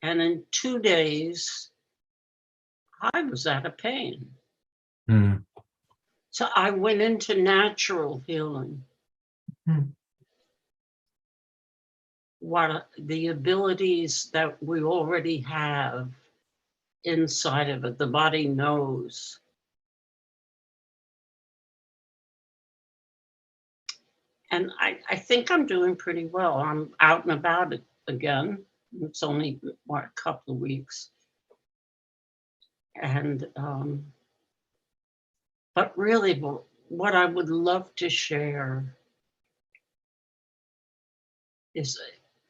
And in 2 days, I was out of pain. Mm. So I went into natural healing. Mm. What the abilities that we already have inside of it, the body knows. And I think I'm doing pretty well. I'm out and about it again. It's only a couple of weeks. And but really what I would love to share is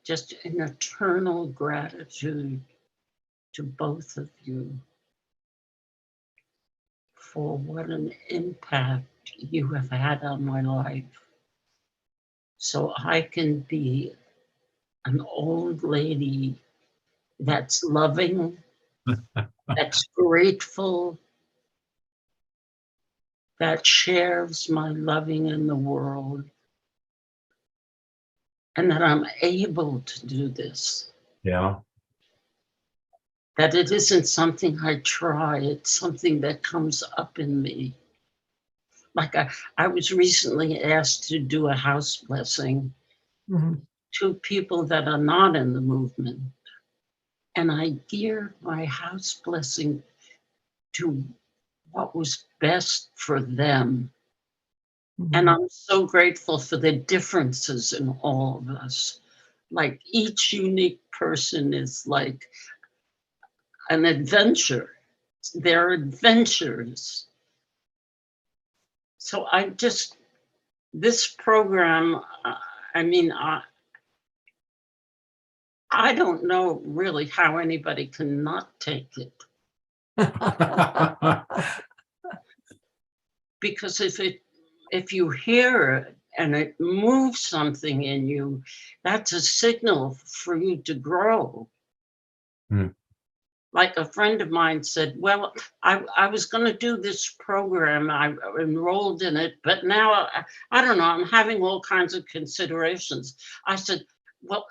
just an eternal gratitude to both of you for what an impact you have had on my life. So I can be an old lady that's loving, that's grateful, that shares my loving in the world, and that I'm able to do this. Yeah. That it isn't something I try, it's something that comes up in me. Like I was recently asked to do a house blessing Mm. to people that are not in the movement. And I geared my house blessing to what was best for them. And Mm. I'm so grateful for the differences in all of us. Like each unique person is like an adventure. They're adventures. So this program, I mean, I don't know really how anybody can not take it. Because if you hear it and it moves something in you, that's a signal for you to grow. Hmm. Like a friend of mine said, well, I was going to do this program, I enrolled in it, but now I don't know, I'm having all kinds of considerations. I said, well,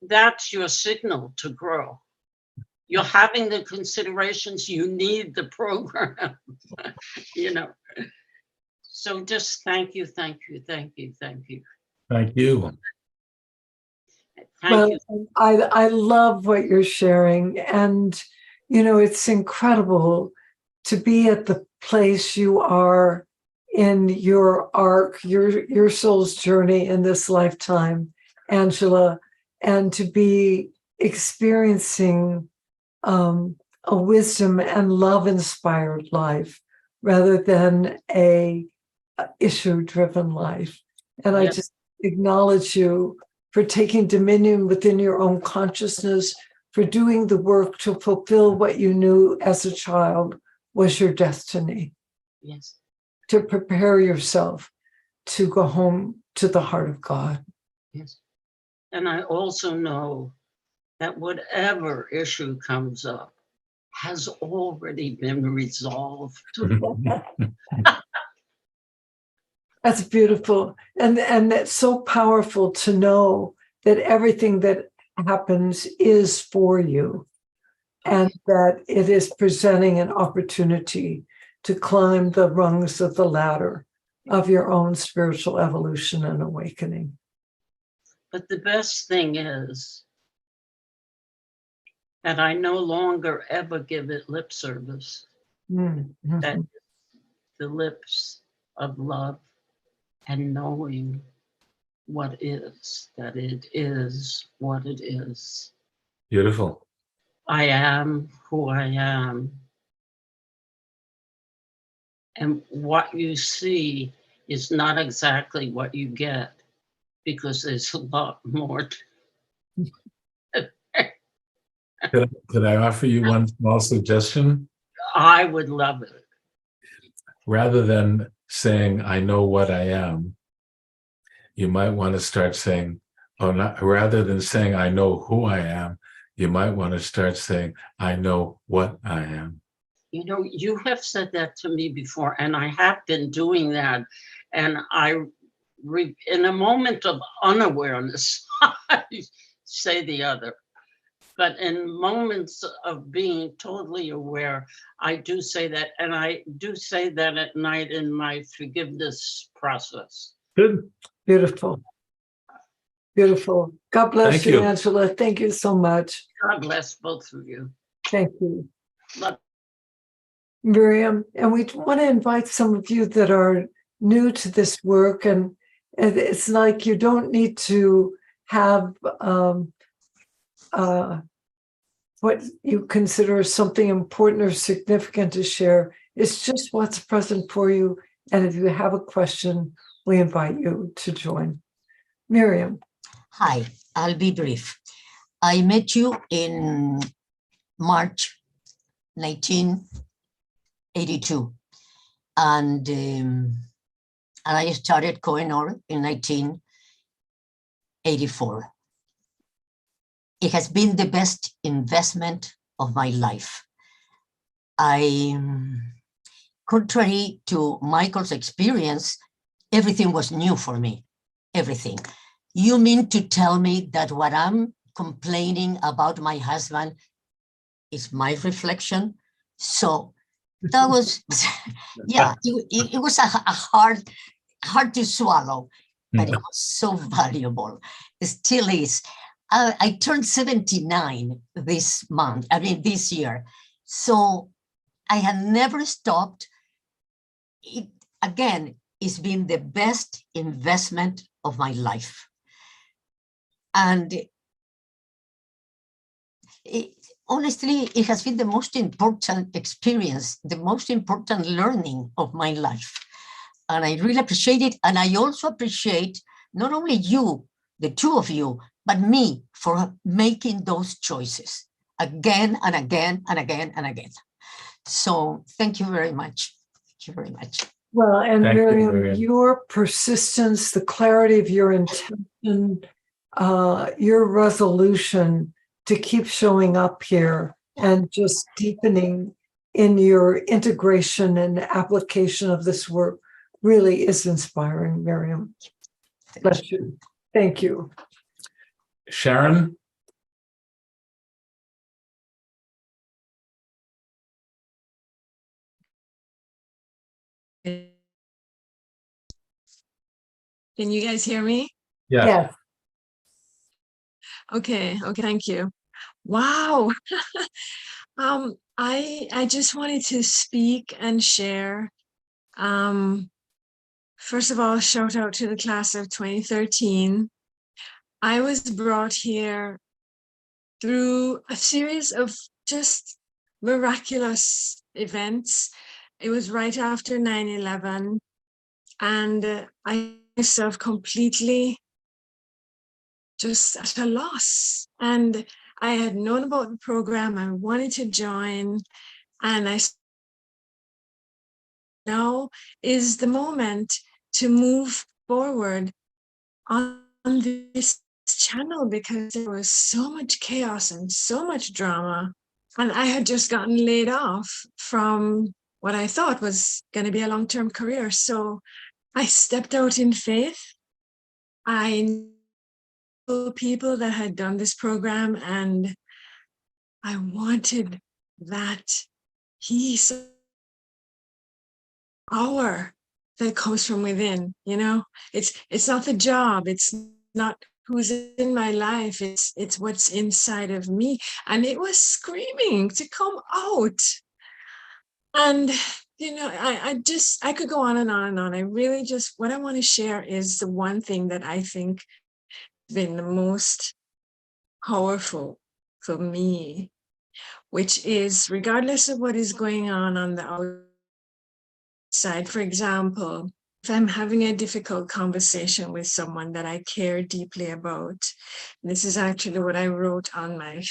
that's your signal to grow. You're having the considerations, you need the program. you know So just thank you, thank you, thank you, thank you. Thank you. Thank Well, you. I love what you're sharing. And, it's incredible to be at the place you are in your arc, your soul's journey in this lifetime, Angela, and to be experiencing a wisdom and love inspired life rather than a issue driven life. And I Yes. just acknowledge you for taking dominion within your own consciousness, for doing the work to fulfill what you knew as a child was your destiny, Yes. to prepare yourself to go home to the heart of God. Yes. And I also know that whatever issue comes up has already been resolved. That's beautiful. And that's so powerful to know that everything that happens is for you and that it is presenting an opportunity to climb the rungs of the ladder of your own spiritual evolution and awakening. But the best thing is that I no longer ever give it lip service. Mm-hmm. That the lips of love and knowing what is, that it is what it is. Beautiful. I am who I am. And what you see is not exactly what you get, because there's a lot more. Could I offer you one small suggestion? I would love it. Rather than saying, I know what I am, you might want to start saying, oh, not, rather than saying, I know who I am, you might want to start saying, I know what I am. You know, you have said that to me before, and I have been doing that. And in a moment of unawareness, I say the other. But in moments of being totally aware, I do say that. And I do say that at night in my forgiveness process. Good. Beautiful. Beautiful. God bless Thank you, you. Angela. Thank you so much. God bless both of you. Thank you. Love. Miriam, and we want to invite some of you that are new to this work, and it's like you don't need to have what you consider something important or significant to share. It's just what's present for you, and if you have a question, we invite you to join. Miriam. Hi, I'll be brief. I met you in March 1982, and I started Kohinoor in 1984. It has been the best investment of my life. Contrary to Michael's experience, everything was new for me, everything. You mean to tell me that what I'm complaining about my husband is my reflection? So that was, yeah, it was a hard to swallow, but it was so valuable. It still is. I turned 79 this year. So I had never stopped. It, again, it's been the best investment of my life. And honestly, it has been the most important experience, the most important learning of my life. And I really appreciate it. And I also appreciate not only you, the two of you, but me for making those choices again and again and again and again. So thank you very much. Thank you very much. Well, and Thank you, Miriam, Miriam. your persistence, the clarity of your intention, your resolution to keep showing up here and just deepening in your integration and application of this work really is inspiring, Miriam. Bless you. Thank you. Sharon? Can you guys hear me? Yeah. Yes. Okay, thank you. Wow. I just wanted to speak and share. first of all, shout out to the class of 2013. I was brought here through a series of just miraculous events. It was right after 9/11, and I myself completely just at a loss. And I had known about the program, I wanted to join, and now is the moment to move forward on this channel, because there was so much chaos and so much drama. And I had just gotten laid off from what I thought was going to be a long-term career. So I stepped out in faith. I knew people that had done this program, and I wanted that peace, power that comes from within. You know, it's not the job, it's not who's in my life, it's what's inside of me. And it was screaming to come out. And you know, I could go on and on and on. I really just, what I want to share is the one thing that I think has been the most powerful for me, which is, regardless of what is going on the outside. For example, if I'm having a difficult conversation with someone that I care deeply about, this is actually what I wrote on my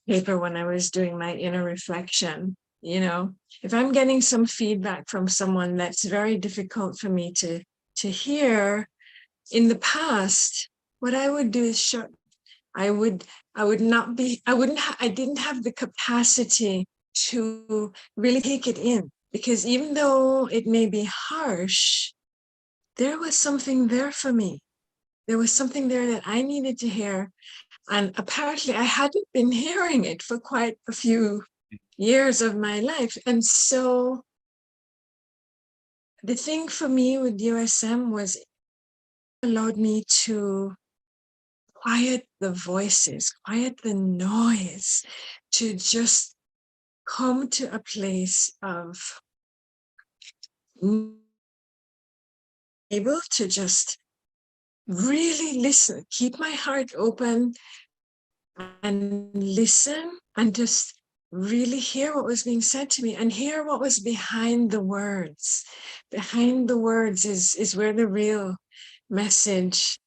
paper when I was doing my inner reflection. You know, if I'm getting some feedback from someone that's very difficult for me to hear, in the past, what I would do is shut. I didn't have the capacity to really take it in, because even though it may be harsh, there was something there for me. There was something there that I needed to hear. And apparently I hadn't been hearing it for quite a few years of my life. And so the thing for me with USM was it allowed me to quiet the voices, quiet the noise, to just come to a place of able to just really listen, keep my heart open and listen, and just really hear what was being said to me and hear what was behind the words. Behind the words is where the real message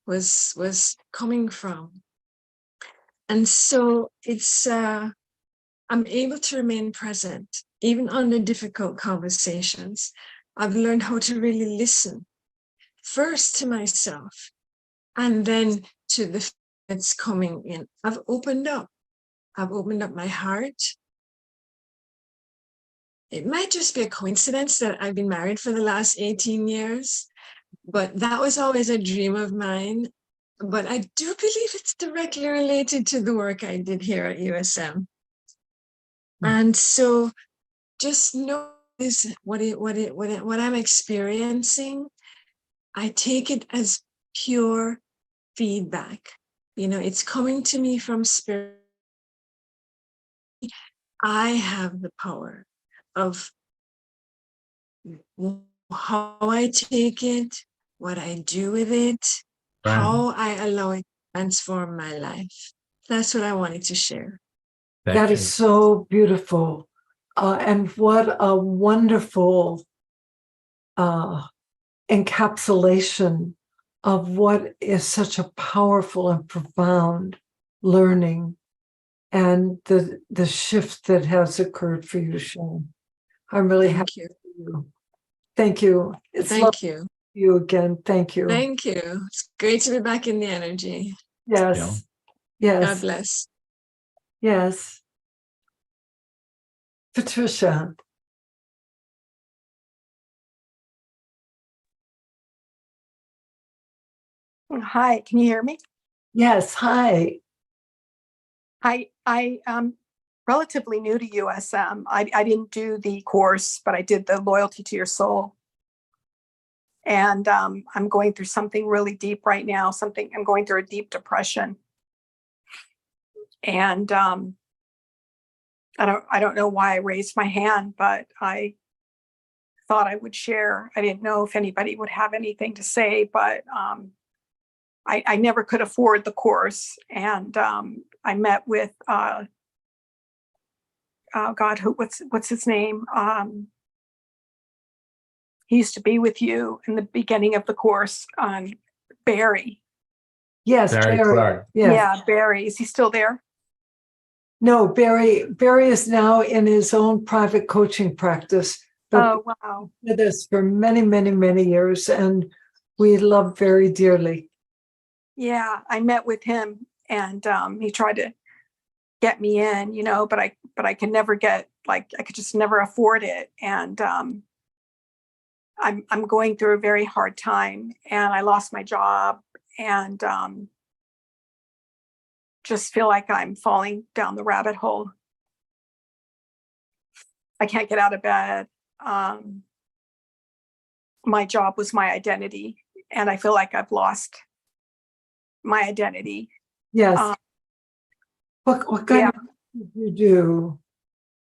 was coming from. And so it's I'm able to remain present even under difficult conversations. I've learned how to really listen, first to myself and then to the that's coming in. I've opened up my heart. It might just be a coincidence that I've been married for the last 18 years, but that was always a dream of mine. But I do believe it's directly related to the work I did here at USM. And so just know is what I'm experiencing. I take it as pure feedback. You know, it's coming to me from spirit. I have the power of how I take it, what I do with it, how I allow it to transform my life. That's what I wanted to share. That is so beautiful. And what a wonderful encapsulation of what is such a powerful and profound learning, and the shift that has occurred for you, Sharon. I'm really happy for you. Thank you. It's Thank you. lovely to see you again. Thank you. Thank you. It's great to be back in the energy. Yes. Yeah. Yes. God bless. Yes. Patricia. Hi, can you hear me? Yes. Hi. I am relatively new to USM. I didn't do the course, but I did the Loyalty to Your Soul. And I'm going through something really deep right now. I'm going through a deep depression. And I don't know why I raised my hand, but I thought I would share. I didn't know if anybody would have anything to say, but I never could afford the course. And I met with, God, what's his name? He used to be with you in the beginning of the course, Barry. Yes, Barry Barry. Clark. Yes. Yeah, Barry. Is he still there? No, Barry is now in his own private coaching practice, but Oh, wow. with us for many, many, many years, and we love Barry dearly. Yeah, I met with him, and he tried to get me in, but I could never get, like, I could just never afford it. And I'm going through a very hard time, and I lost my job, and just feel like I'm falling down the rabbit hole. I can't get out of bed. My job was my identity, and I feel like I've lost my identity. Yes. What kind of did you do?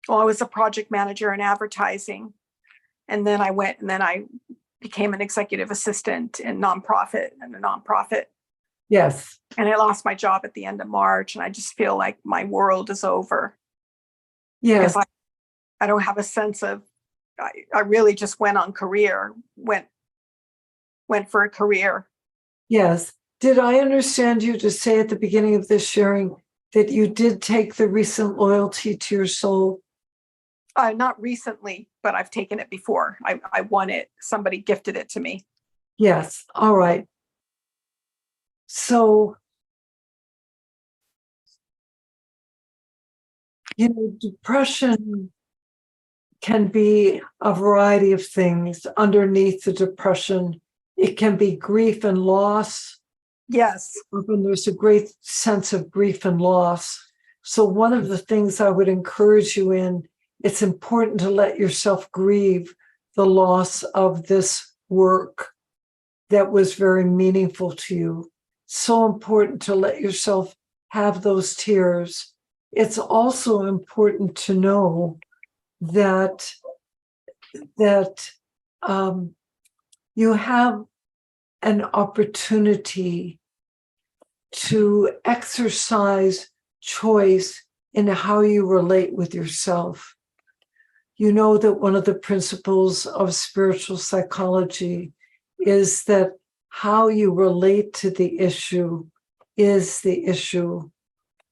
Well, I was a project manager in advertising, and then I became an executive assistant in a nonprofit. Yes. And I lost my job at the end of March, and I just feel like my world is over. Yes. Because I don't have a sense of, I really just went for a career. Yes. Did I understand you to say at the beginning of this sharing that you did take the recent loyalty to your soul? Not recently, but I've taken it before. I won it. Somebody gifted it to me. Yes. All right. So, depression can be a variety of things. Underneath the depression, it can be grief and loss. Yes. Often there's a great sense of grief and loss. So one of the things I would encourage you in, it's important to let yourself grieve the loss of this work that was very meaningful to you. So important to let yourself have those tears. It's also important to know that you have an opportunity to exercise choice in how you relate with yourself. You know that one of the principles of spiritual psychology is that how you relate to the issue is the issue,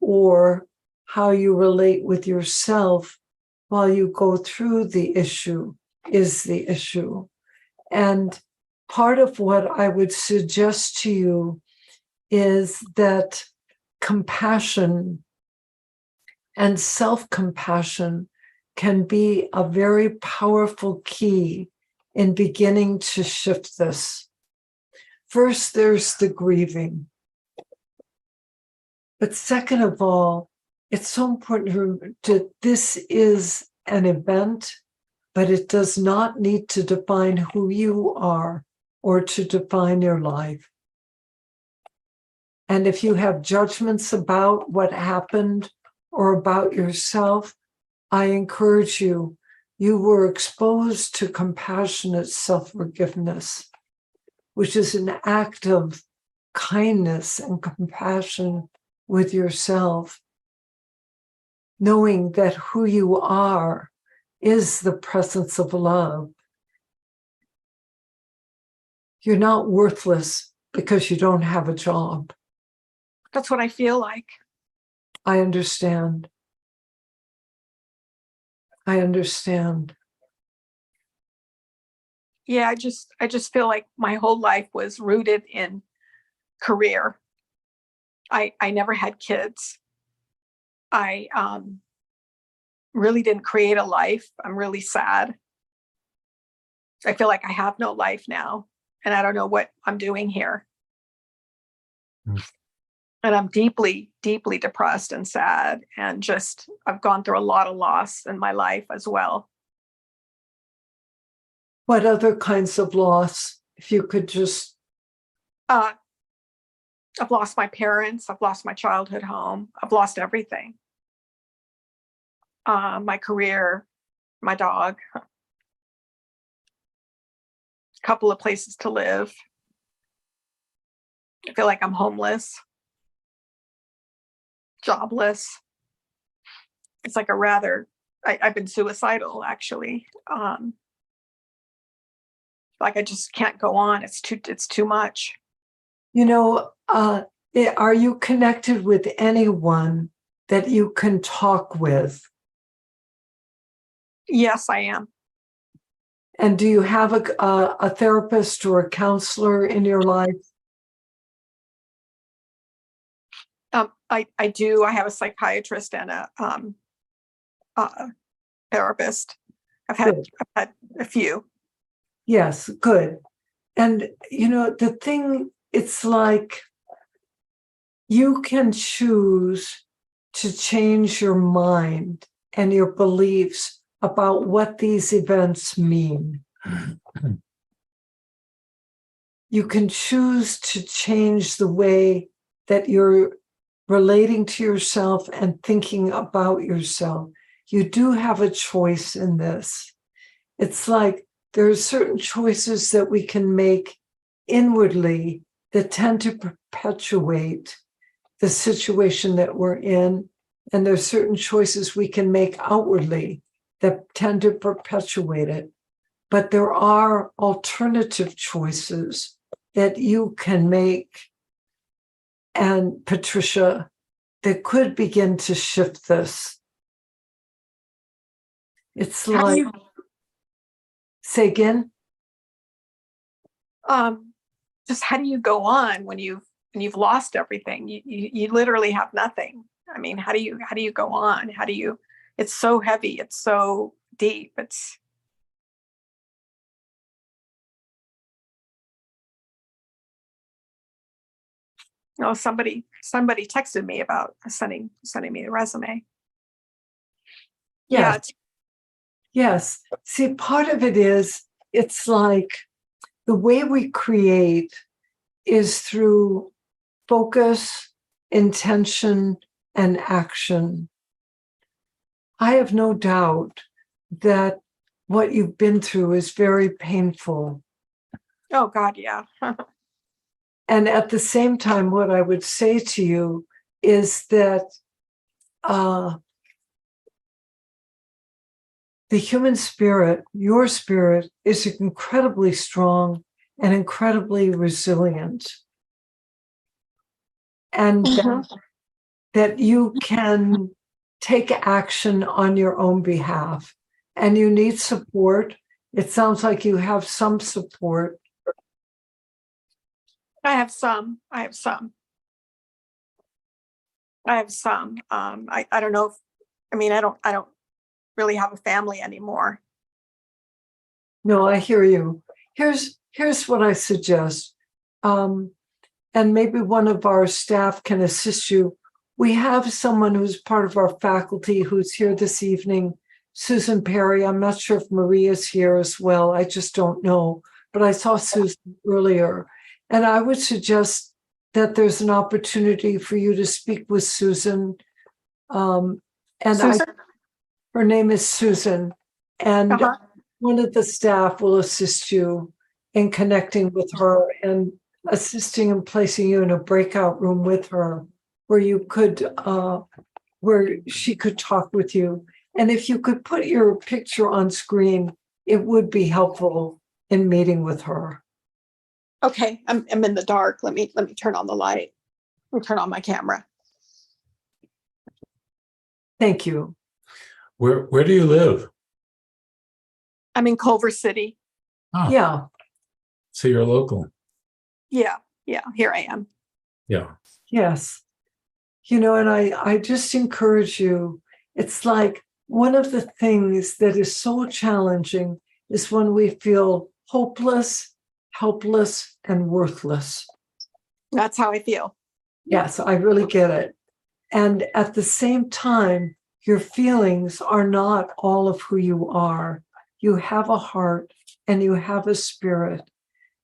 or how you relate with yourself while you go through the issue is the issue. And part of what I would suggest to you is that compassion and self-compassion can be a very powerful key in beginning to shift this. First, there's the grieving. But second of all, it's so important to this is an event, but it does not need to define who you are or to define your life. And if you have judgments about what happened or about yourself, I encourage you, you were exposed to compassionate self-forgiveness, which is an act of kindness and compassion with yourself, knowing that who you are is the presence of love. You're not worthless because you don't have a job. That's what I feel like. I understand. I understand. Yeah, I just feel like my whole life was rooted in career. I never had kids. I really didn't create a life. I'm really sad. I feel like I have no life now, and I don't know what I'm doing here. And I'm deeply, deeply depressed and sad, and just I've gone through a lot of loss in my life as well. What other kinds of loss, if you could just... I've lost my parents. I've lost my childhood home. I've lost everything. My career, my dog. couple of places to live. I feel like I'm homeless, jobless. It's like I've been suicidal actually. Like I just can't go on. It's too much. You know, are you connected with anyone that you can talk with? Yes, I am. And do you have a therapist or a counselor in your life? I do. I have a psychiatrist and a therapist. I've had a few. Yes, good. And you know, the thing, it's like you can choose to change your mind and your beliefs about what these events mean. You can choose to change the way that you're relating to yourself and thinking about yourself. You do have a choice in this. It's like there are certain choices that we can make inwardly that tend to perpetuate the situation that we're in. And there are certain choices we can make outwardly that tend to perpetuate it. But there are alternative choices that you can make. And Patricia, that could begin to shift this. It's How do like, you- say again? Just how do you go on when you've lost everything? You literally have nothing. I mean, how do you go on? It's so heavy, it's so deep. Somebody texted me about sending me the resume. Yes. Yes. See, part of it is, it's like the way we create is through focus, intention, and action. I have no doubt that what you've been through is very painful. Oh God, yeah. And at the same time, what I would say to you is that the human spirit, your spirit, is incredibly strong and incredibly resilient. And that you can take action on your own behalf. And you need support. It sounds like you have some support. I have some. I don't know I don't really have a family anymore. No, I hear you. Here's what I suggest. And maybe one of our staff can assist you. We have someone who's part of our faculty who's here this evening, Susan Perry. I'm not sure if Maria's here as well. I just don't know. But I saw Susan earlier. And I would suggest that there's an opportunity for you to speak with Susan. Susan? Her name is Susan. And one of the staff will assist you in connecting with her and assisting and placing you in a breakout room with her where you could, where she could talk with you. And if you could put your picture on screen, it would be helpful in meeting with her. Okay, I'm in the dark. Let me turn on the light. Let me turn on my camera. Thank you. Where do you live? I'm in Culver City. Oh, Yeah. so you're local. Yeah, here I am. Yeah. Yes. You know, and I just encourage you. It's like one of the things that is so challenging is when we feel hopeless, helpless, and worthless. That's how I feel. Yes, I really get it. And at the same time, your feelings are not all of who you are. You have a heart and you have a spirit.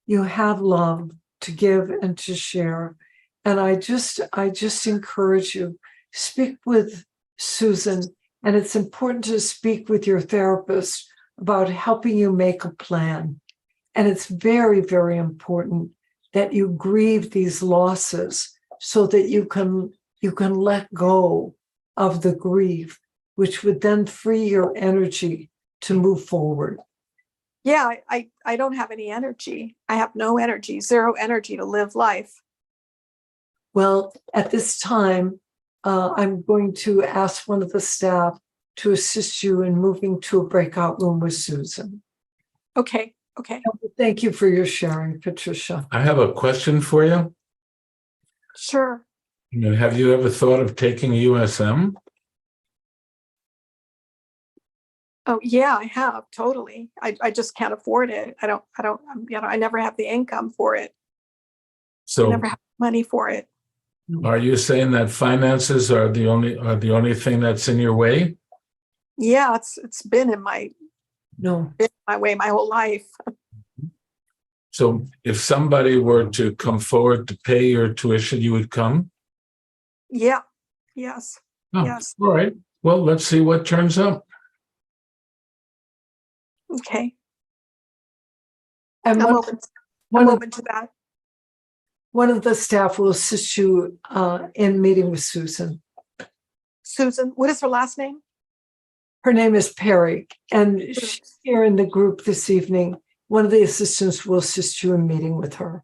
You have love to give and to share. And I just encourage you, speak with Susan. And it's important to speak with your therapist about helping you make a plan. And it's very, very important that you grieve these losses so that you can let go of the grief, which would then free your energy to move forward. Yeah, I don't have any energy. I have no energy, zero energy to live life. Well, at this time, I'm going to ask one of the staff to assist you in moving to a breakout room with Susan. Okay, okay, Thank you for your sharing, Patricia. I have a question for you. sure. And have you ever thought of taking USM? Oh, yeah, I have, totally. I just can't afford it. I don't, I never have the income for it. I So never have money for it. are you saying that finances are the only thing that's in your way? Yeah, it's been in my No. way my whole life. So if somebody were to come forward to pay your tuition, you would come? Yeah, yes, Oh, yes. all right. Well, let's see what turns up. Okay, And I'm one of open to that. one of the staff will assist you in meeting with Susan. Susan, what is her last name? Her name is Perry, and she's here in the group this evening. One of the assistants will assist you in meeting with her.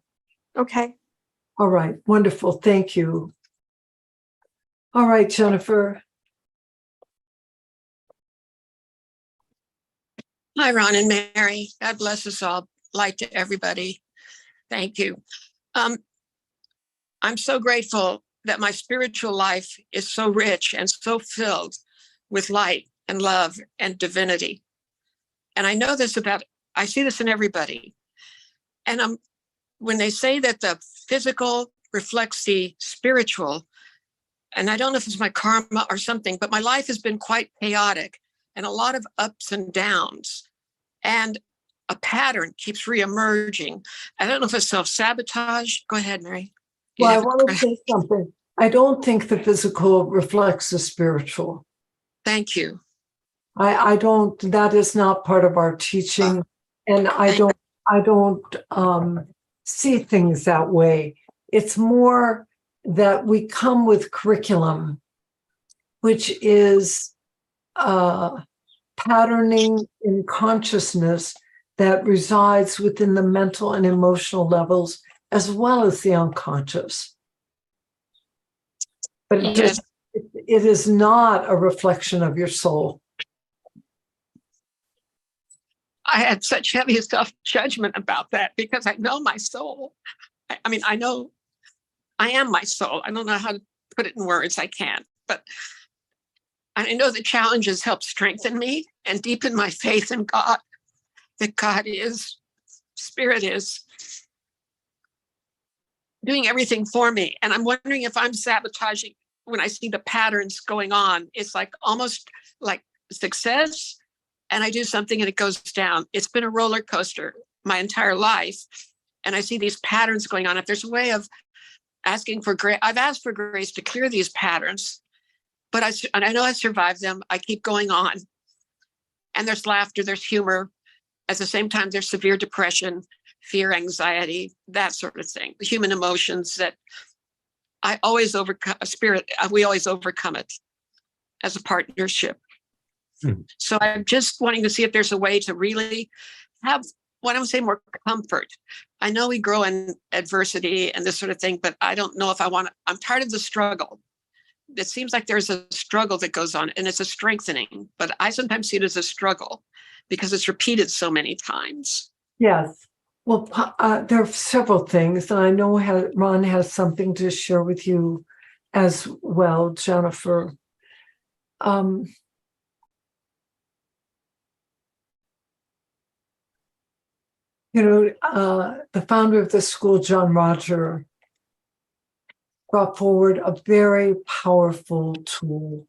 Okay. All right, wonderful. Thank you. All right, Jennifer. Hi, Ron and Mary. God bless us all. Light to everybody. Thank you. I'm so grateful that my spiritual life is so rich and so filled with light and love and divinity. And I know this I see this in everybody. And when they say that the physical reflects the spiritual, and I don't know if it's my karma or something, but my life has been quite chaotic and a lot of ups and downs. And a pattern keeps reemerging. I don't know if it's self-sabotage. Go ahead, Mary. Well, I want to say something. I don't think the physical reflects the spiritual. Thank you. I don't, that is not part of our teaching. And I don't see things that way. It's more that we come with curriculum, which is patterning in consciousness that resides within the mental and emotional levels, as well as the unconscious. But it is not a reflection of your soul. I had such heavy self-judgment about that because I know my soul. I mean, I know I am my soul. I don't know how to put it in words. I can't. But I know the challenges help strengthen me and deepen my faith in God, that God is, Spirit is doing everything for me. And I'm wondering if I'm sabotaging when I see the patterns going on. It's like almost like success, and I do something and it goes down. It's been a roller coaster my entire life. And I see these patterns going on. If there's a way of asking for grace, I've asked for grace to clear these patterns, but I know I survived them. I keep going on. And there's laughter, there's humor. At the same time, there's severe depression, fear, anxiety, that sort of thing. The human emotions that I always overcome, we always overcome it as a partnership. So I'm just wanting to see if there's a way to really have, what I would say, more comfort. I know we grow in adversity and this sort of thing, but I don't know if I'm tired of the struggle. It seems like there's a struggle that goes on and it's a strengthening, but I sometimes see it as a struggle because it's repeated so many times. Yes. Well, there are several things, and I know Ron has something to share with you as well, Jennifer. The founder of the school, John Roger, brought forward a very powerful tool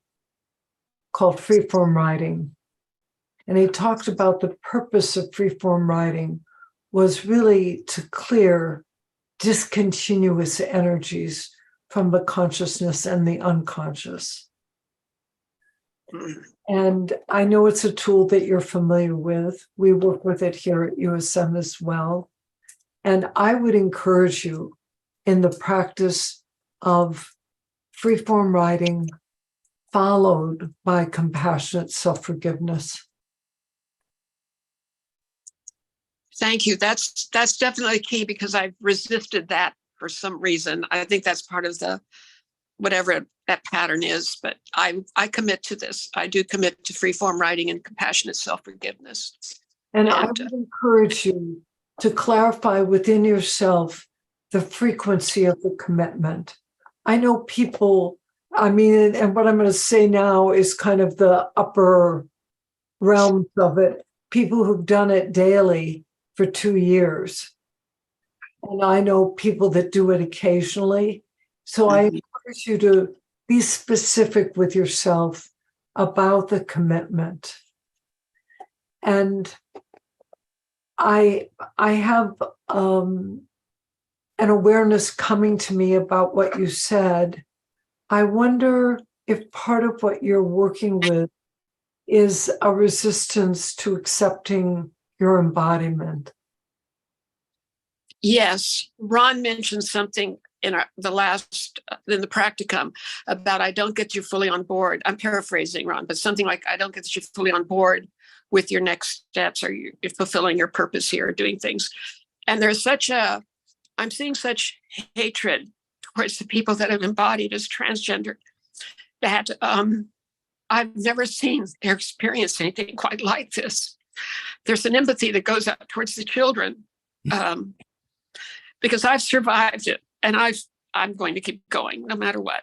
called freeform writing. And he talked about the purpose of freeform writing was really to clear discontinuous energies from the consciousness and the unconscious. Mm. And I know it's a tool that you're familiar with. We work with it here at USM as well. And I would encourage you in the practice of freeform writing, followed by compassionate self-forgiveness. Thank you. That's definitely key because I've resisted that for some reason. I think that's part of the whatever that pattern is, but I commit to this. I do commit to freeform writing and compassionate self-forgiveness. And I would encourage you to clarify within yourself the frequency of the commitment. I know people, I mean, and what I'm going to say now is kind of the upper realms of it, people who've done it daily for 2 years. And I know people that do it occasionally. So I encourage you to be specific with yourself about the commitment. And I have an awareness coming to me about what you said. I wonder if part of what you're working with is a resistance to accepting your embodiment. Yes, Ron mentioned something in the practicum about I don't get you fully on board. I'm paraphrasing, Ron, but something like I don't get you fully on board with your next steps or you're fulfilling your purpose here, doing things. And there's I'm seeing such hatred towards the people that have embodied as transgender that I've never seen or experienced anything quite like this. There's an empathy that goes out towards the children because I've survived it and I'm going to keep going no matter what.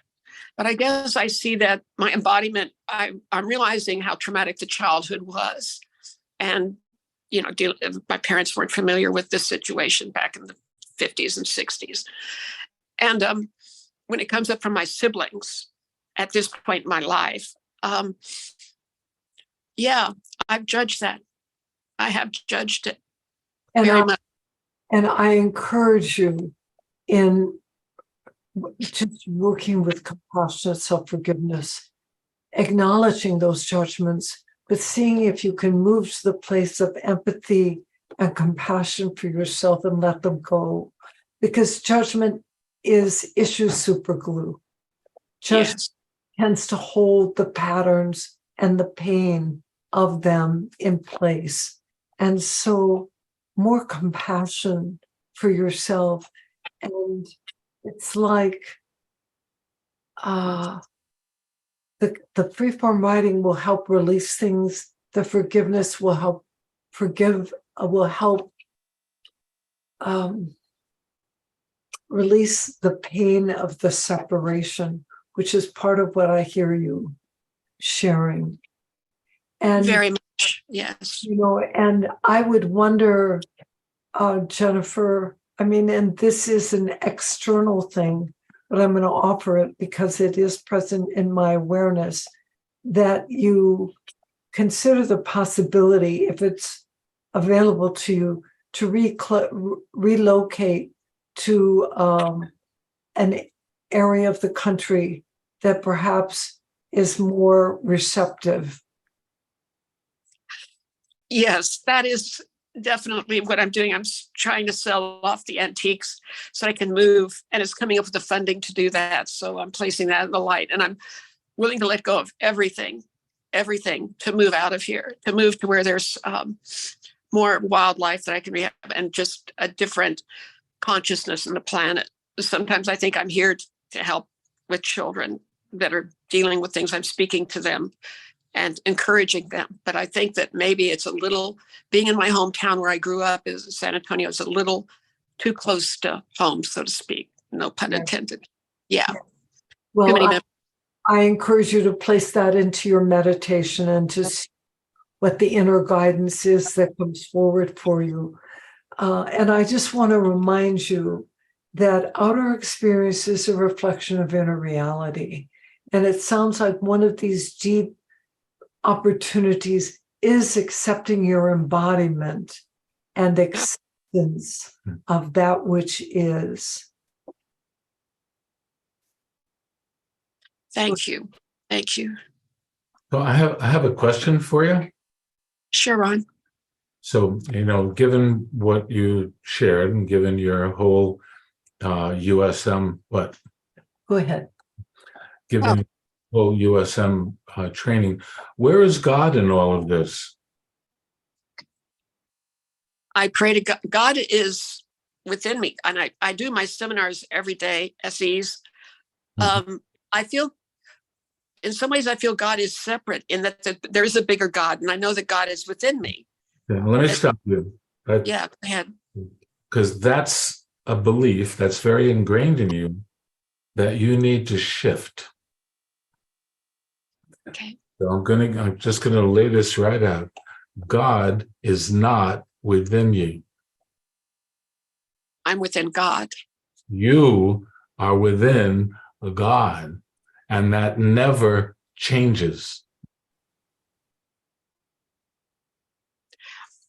But I guess I see that my embodiment, I'm realizing how traumatic the childhood was. And, you know, my parents weren't familiar with this situation back in the 50s and 60s. And when it comes up from my siblings at this point in my life, yeah, I've judged that. I have judged it very much. And I encourage you in just working with compassionate self-forgiveness, acknowledging those judgments, but seeing if you can move to the place of empathy and compassion for yourself and let them go. Because judgment is issue superglue. Judgment tends to hold the patterns and the pain of them in place. And so more compassion for yourself. And it's like the freeform writing will help release things. The forgiveness will help release the pain of the separation, which is part of what I hear you sharing. And very much, yes. You know, and I would wonder, Jennifer, I mean, and this is an external thing, but I'm going to offer it because it is present in my awareness, that you consider the possibility, if it's available to you, to relocate to an area of the country that perhaps is more receptive. Yes, that is definitely what I'm doing. I'm trying to sell off the antiques so I can move, and it's coming up with the funding to do that. So I'm placing that in the light, and I'm willing to let go of everything to move out of here, to move to where there's more wildlife that I can rehab and just a different consciousness on the planet. Sometimes I think I'm here to help with children that are dealing with things. I'm speaking to them and encouraging them. But I think that maybe it's a little, being in my hometown where I grew up is San Antonio, is a little too close to home, so to speak. No pun intended. Yeah. Well, I encourage you to place that into your meditation and to see what the inner guidance is that comes forward for you. And I just want to remind you that outer experience is a reflection of inner reality. And it sounds like one of these deep opportunities is accepting your embodiment and acceptance of that which is. Thank you. Thank you. So I have a question for you. Sure, Ron. So, given what you shared and given your whole USM, Go ahead. given whole USM training, where is God in all of this? I pray to God. God is within me, and I do my seminars every day, SEs. I feel, in some ways, I feel God is separate in that there is a bigger God, and I know that God is within me. Let me stop you. Yeah, go ahead. Because that's a belief that's very ingrained in you that you need to shift. Okay. So I'm just gonna lay this right out. God is not within you. I'm within God. You are within God, and that never changes.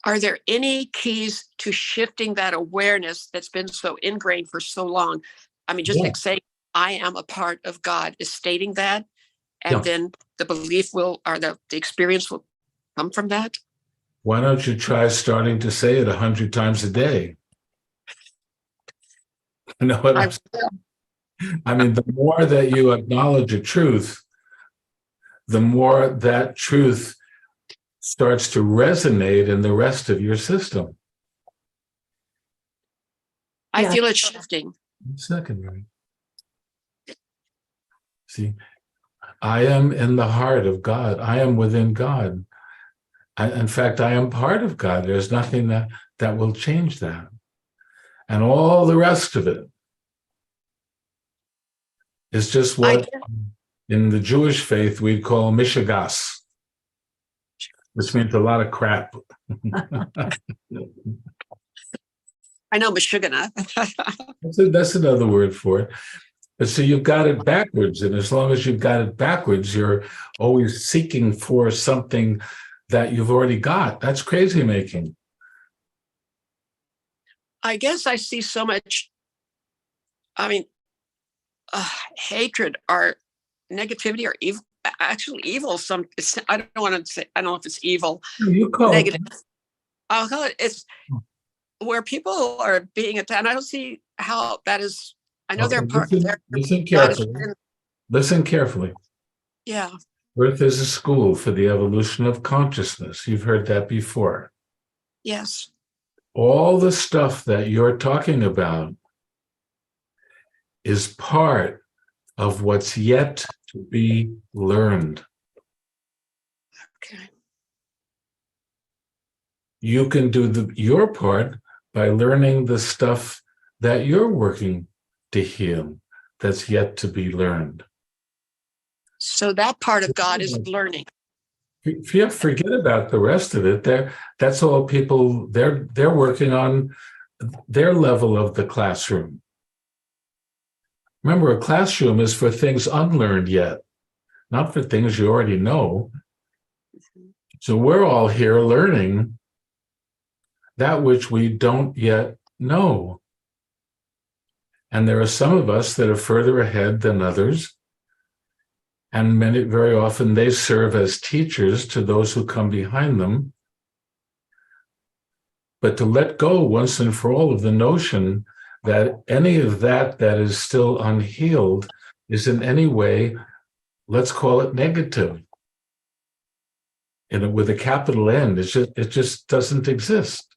Are there any keys to shifting that awareness that's been so ingrained for so long? I mean, just Yeah. like saying, I am a part of God is stating that, and Yeah. then the belief will, or the experience will come from that. Why don't you try starting to say it 100 times a day? You know what I mean, the more that you acknowledge a truth, the more that truth starts to resonate in the rest of your system. I Yeah. feel it shifting. Second, right? See, I am in the heart of God. I am within God. In fact, I am part of God. There's nothing that will change that. And all the rest of it is just what in the Jewish faith we'd call mishigas, which means a lot of crap. I know Meshuggah. That's another word for it. But so you've got it backwards. And as long as you've got it backwards, you're always seeking for something that you've already got. That's crazy making. I guess I see so much, I mean, hatred or negativity or evil, actually evil. I don't want to say, I don't know if it's evil. You call negative. it. I'll call it, it's where people are being attacked. And I don't see how that is. I know they're part of their. Listen carefully. Listen carefully. Yeah. Earth is a school for the evolution of consciousness. You've heard that before. Yes. All the stuff that you're talking about is part of what's yet to be learned. Okay. You can do your part by learning the stuff that you're working to heal that's yet to be learned. So that part of God is learning. Forget about the rest of it. That's all people, they're working on their level of the classroom. Remember, a classroom is for things unlearned yet, not for things you already know. So we're all here learning that which we don't yet know. And there are some of us that are further ahead than others. And very often they serve as teachers to those who come behind them. But to let go once and for all of the notion that any of that is still unhealed is in any way, let's call it negative. And with a capital N, it just doesn't exist.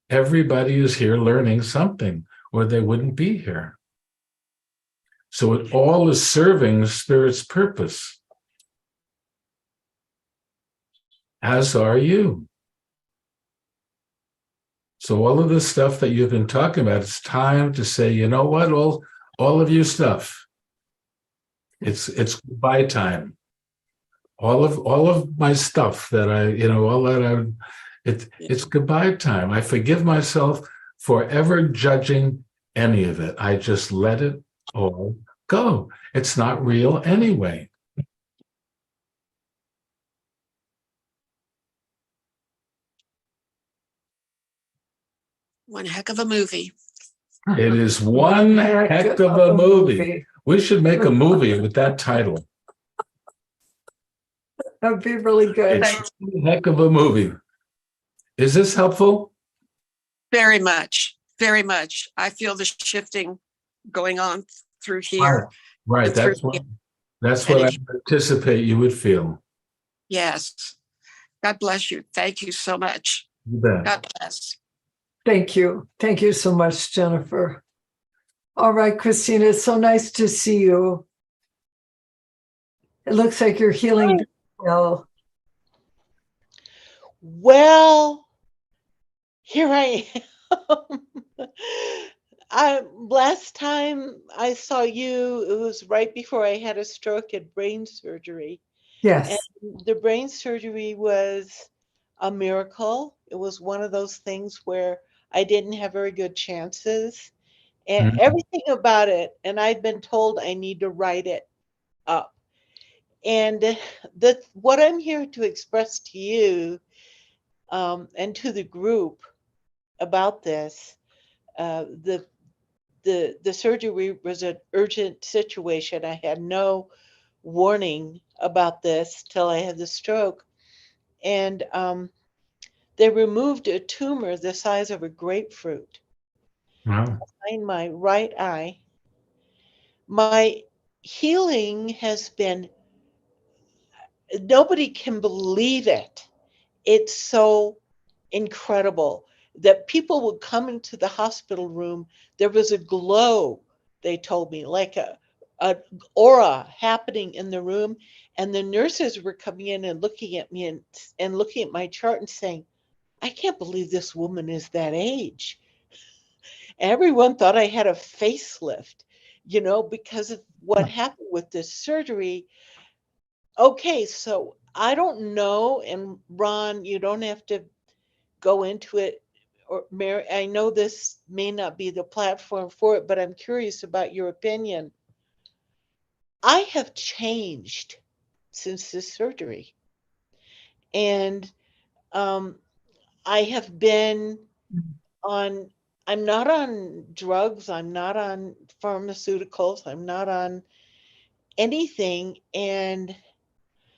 Everybody is here learning something, or they wouldn't be here. So it all is serving Spirit's purpose, as are you. So all of this stuff that you've been talking about, it's time to say, you know what, all of you stuff, it's goodbye time. All of my stuff that it's goodbye time. I forgive myself for ever judging any of it. I just let it all go. It's not real anyway. One heck of a movie. It is one heck of a movie. We should make a movie with that title. That'd be really good. It's a heck of a movie. Is this helpful? Very much, very much. I feel the shifting going on through here. Right. through That's and what I it- anticipate you would feel. Yes. God bless you. Thank you so much. You bet. God bless. Thank you. Thank you so much, Jennifer. All right, Christina, it's so nice to see you. It looks like you're healing well. Well, here I am. Last time I saw you, it was right before I had a stroke and brain surgery. Yes. And the brain surgery was a miracle. It was one of those things where I didn't have very good chances. And Mhm. everything about it, and I've been told I need to write it up. And what I'm here to express to you and to the group about this, the the surgery was an urgent situation. I had no warning about this till I had the stroke, and they removed a tumor the size of a grapefruit Wow. in my right eye. My healing has been, nobody can believe it. It's so incredible that people would come into the hospital room. There was a glow, they told me, like a aura happening in the room. And the nurses were coming in and looking at me and looking at my chart and saying, I can't believe this woman is that age. Everyone thought I had a facelift, because of what happened with this surgery. Okay, so I don't know. And Ron, you don't have to go into it, or Mary, I know this may not be the platform for it, but I'm curious about your opinion. I have changed since this surgery, and um, I have been on, I'm not on drugs, I'm not on pharmaceuticals, I'm not on anything, and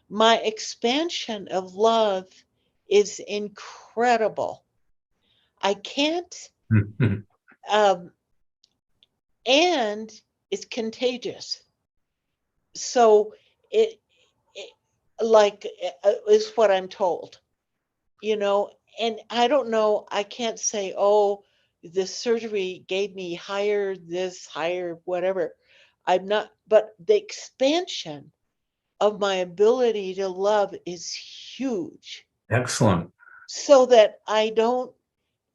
my expansion of love is incredible. I can't um, and it's contagious. So it like is what I'm told, and I don't know. I can't say, oh, the surgery gave me higher this, higher whatever. I'm not, but the expansion of my ability to love is huge. Excellent. So that I don't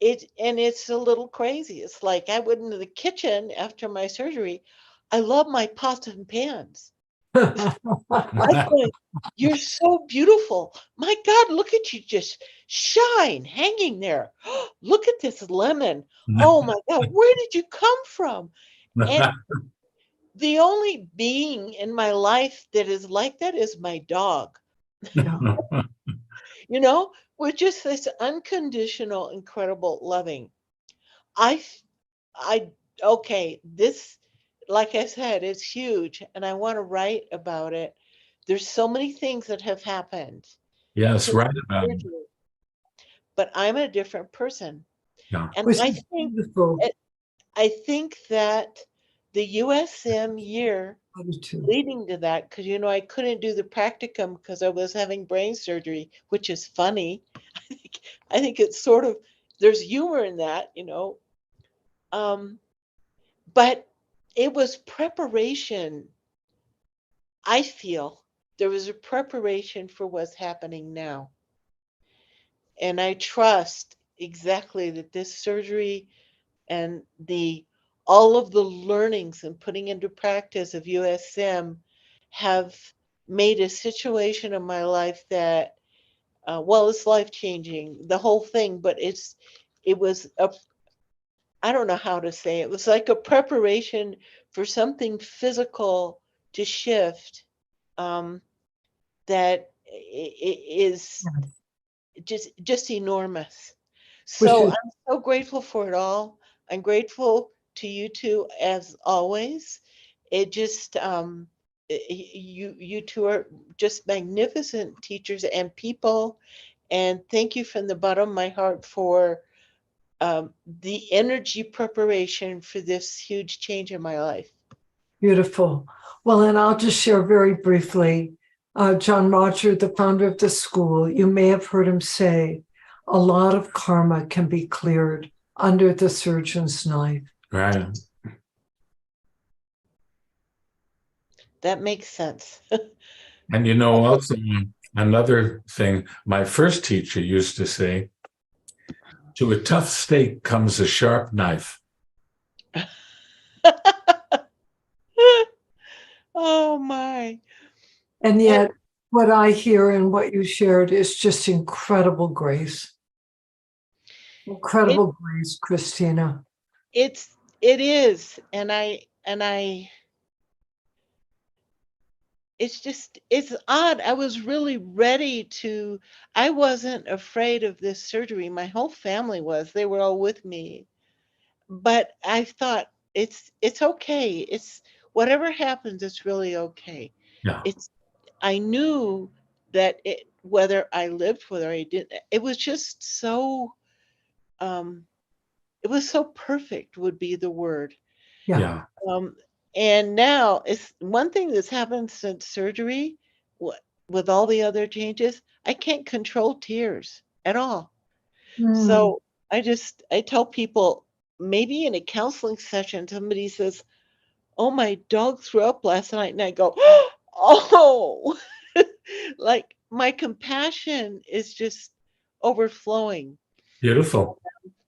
and it's a little crazy. It's like I went into the kitchen after my surgery. I love my pots and pans. I think you're so beautiful. My God, look at you just shine, hanging there. Look at this lemon. Oh my God, where did you come from? And the only being in my life that is like that is my dog, with just this unconditional, incredible loving. I, f- I, okay, this, like I said, it's huge, and I want to write about it. There's so many things that have happened Yes, since right the about it. surgery, but I'm a different person. Yeah. And Which I is think, beautiful. I think that the USM year I do too. leading to that, because I couldn't do the practicum because I was having brain surgery, which is funny. I think it's sort of, there's humor in that. Um, but it was preparation. I feel there was a preparation for what's happening now. And I trust exactly that this surgery and the all of the learnings and putting into practice of USM have made a situation in my life that well, it's life changing, the whole thing, but it was a, I don't know how to say it. It was like a preparation for something physical to shift, um, that is just enormous. Which So is I'm so grateful for it all. I'm grateful to you two as always. It just you two are just magnificent teachers and people. And thank you from the bottom of my heart for the energy preparation for this huge change in my life. Beautiful. Well, and I'll just share very briefly. John Roger, the founder of the school, you may have heard him say, a lot of karma can be cleared under the surgeon's knife. Right. That makes sense. And you know, also another thing, my first teacher used to say, to a tough steak comes a sharp knife. Oh my. And yet, what I hear and what you shared is just incredible grace. Incredible grace, Christina. It is. And I it's odd. I was really ready to, I wasn't afraid of this surgery. My whole family was. They were all with me. But I thought it's okay. It's whatever happens, it's really okay. Yeah. I knew that whether I lived, whether I didn't, it was just so it was so perfect would be the word. Yeah. And now it's one thing that's happened since surgery, with all the other changes, I can't control tears at all. So I tell people, maybe in a counseling session, somebody says, "Oh, my dog threw up last night," and I go, "Oh," like my compassion is just overflowing. Beautiful.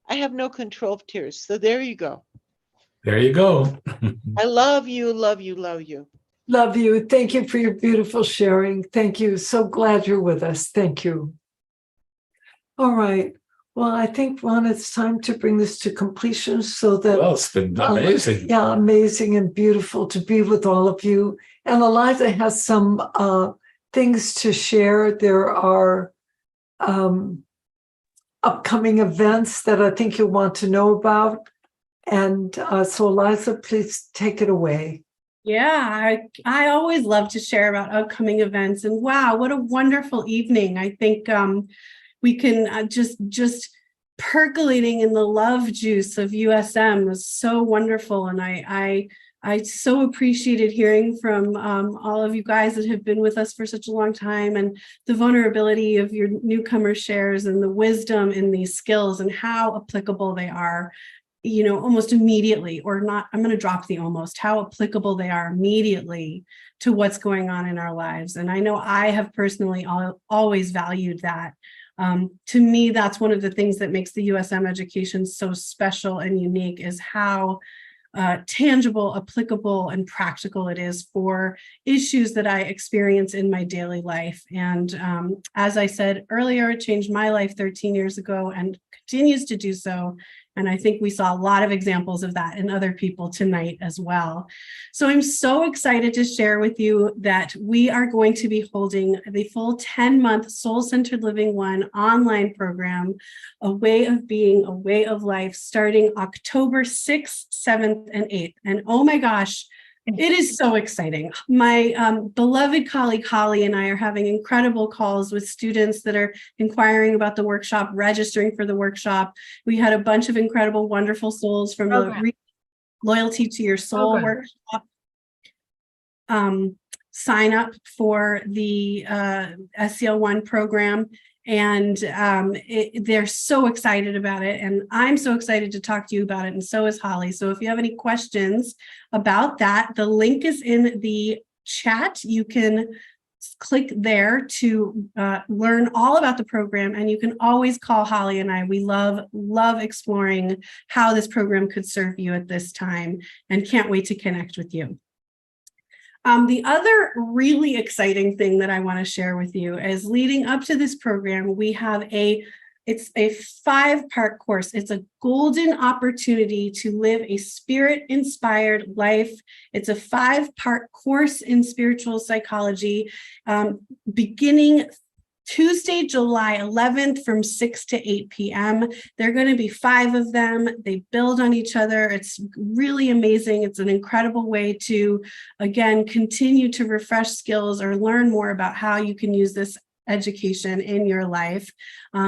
I have no control of tears. So there you go. There you go. I love you, love you, love you. Love you. Thank you for your beautiful sharing. Thank you. So glad you're with us. Thank you. All right. Well, I think, Ron, it's time to bring this to completion so that. Well, it's been amazing. Yeah, amazing and beautiful to be with all of you. And Eliza has some things to share. There are upcoming events that I think you'll want to know about. And so, Eliza, please take it away. Yeah, I always love to share about upcoming events. And wow, what a wonderful evening. I think we can just percolating in the love juice of USM was so wonderful. And I so appreciated hearing from all of you guys that have been with us for such a long time, and the vulnerability of your newcomer shares and the wisdom in these skills and how applicable they are, you know, almost immediately, or not, I'm going to drop the almost, how applicable they are immediately to what's going on in our lives. And I know I have personally always valued that. To me, that's one of the things that makes the USM education so special and unique, is how tangible, applicable, and practical it is for issues that I experience in my daily life. And as I said earlier, it changed my life 13 years ago and continues to do so. And I think we saw a lot of examples of that in other people tonight as well. So I'm so excited to share with you that we are going to be holding the full 10-month Soul Centered Living 1 online program, A Way of Being, A Way of Life, starting October 6th, 7th, and 8th. And oh my gosh, it is so exciting. My beloved colleague Holly and I are having incredible calls with students that are inquiring about the workshop, registering for the workshop. We had a bunch of incredible, wonderful souls from the Loyalty to Your Soul workshop. Sign up for the SCL1 program. And they're so excited about it. And I'm so excited to talk to you about it. And so is Holly. So if you have any questions about that, the link is in the chat. You can click there to learn all about the program. And you can always call Holly and I. We love exploring how this program could serve you at this time, and can't wait to connect with you. The other really exciting thing that I want to share with you is, leading up to this program, we have it's a 5-part course. It's a golden opportunity to live a spirit-inspired life. It's a 5-part course in spiritual psychology, beginning Tuesday, July 11th from 6 to 8 p.m. There are going to be 5 of them. They build on each other. It's really amazing. It's an incredible way to, again, continue to refresh skills or learn more about how you can use this education in your life.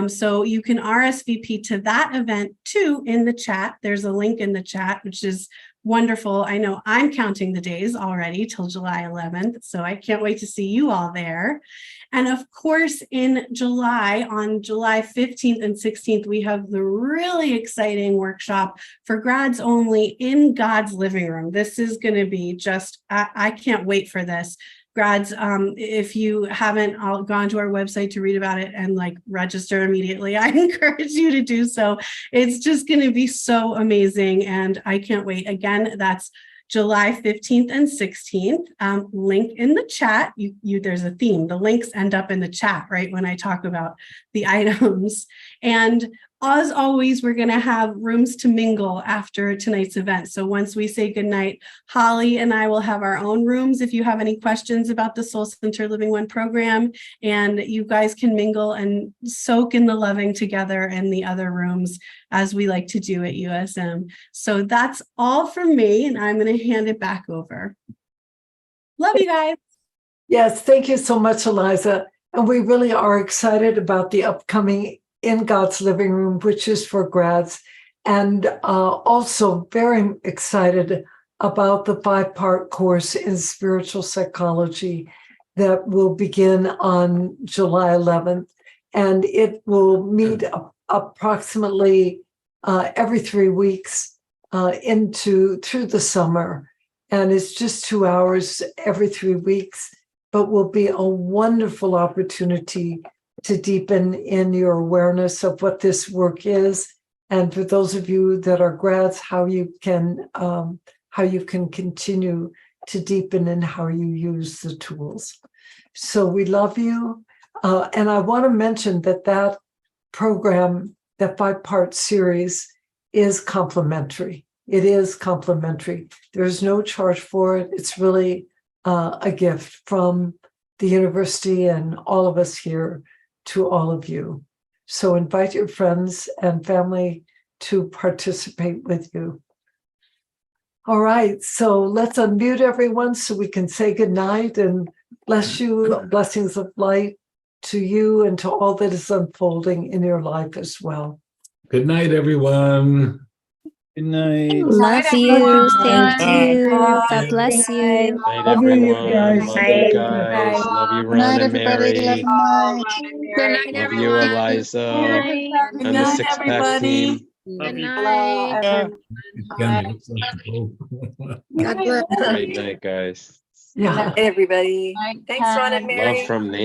So you can RSVP to that event too in the chat. There's a link in the chat, which is wonderful. I know I'm counting the days already till July 11th, so I can't wait to see you all there. And of course, in July, on July 15th and 16th, we have the really exciting workshop for grads only in God's living room. This is going to be just, I can't wait for this. Grads, if you haven't gone to our website to read about it and like register immediately, I encourage you to do so. It's just going to be so amazing, and I can't wait. Again, that's July 15th and 16th. Link in the chat. There's a theme. The links end up in the chat, right, when I talk about the items. And as always, we're going to have rooms to mingle after tonight's event. So once we say goodnight, Holly and I will have our own rooms if you have any questions about the Soul Center Living One program, and you guys can mingle and soak in the loving together in the other rooms as we like to do at USM. So that's all from me, and I'm going to hand it back over. Love you guys. Yes, thank you so much, Eliza. And we really are excited about the upcoming In God's Living Room, which is for grads, and also very excited about the 5-part course in spiritual psychology that will begin on July 11th. And it will meet approximately every 3 weeks through the summer. And it's just 2 hours every 3 weeks, but will be a wonderful opportunity to deepen in your awareness of what this work is, and for those of you that are grads, how you can continue to deepen in how you use the tools. So we love you, and I want to mention that program, that 5-part series, is complimentary. It is complimentary. There's no charge for it. It's really a gift from the university and all of us here to all of you. So invite your friends and family to participate with you. All right, so let's unmute everyone so we can say goodnight and bless you, blessings of light to you and to all that is unfolding in your life as well. Good night, everyone. Good night. Love you. Thank you. God bless you. Night, Love you everyone. guys. Love you guys. Love you, Ron and Mary. Love you, Eliza. And the 6-pack team. Love you. Great night, guys. Yeah. Everybody. Thanks, Ron and Mary. Love from Nate.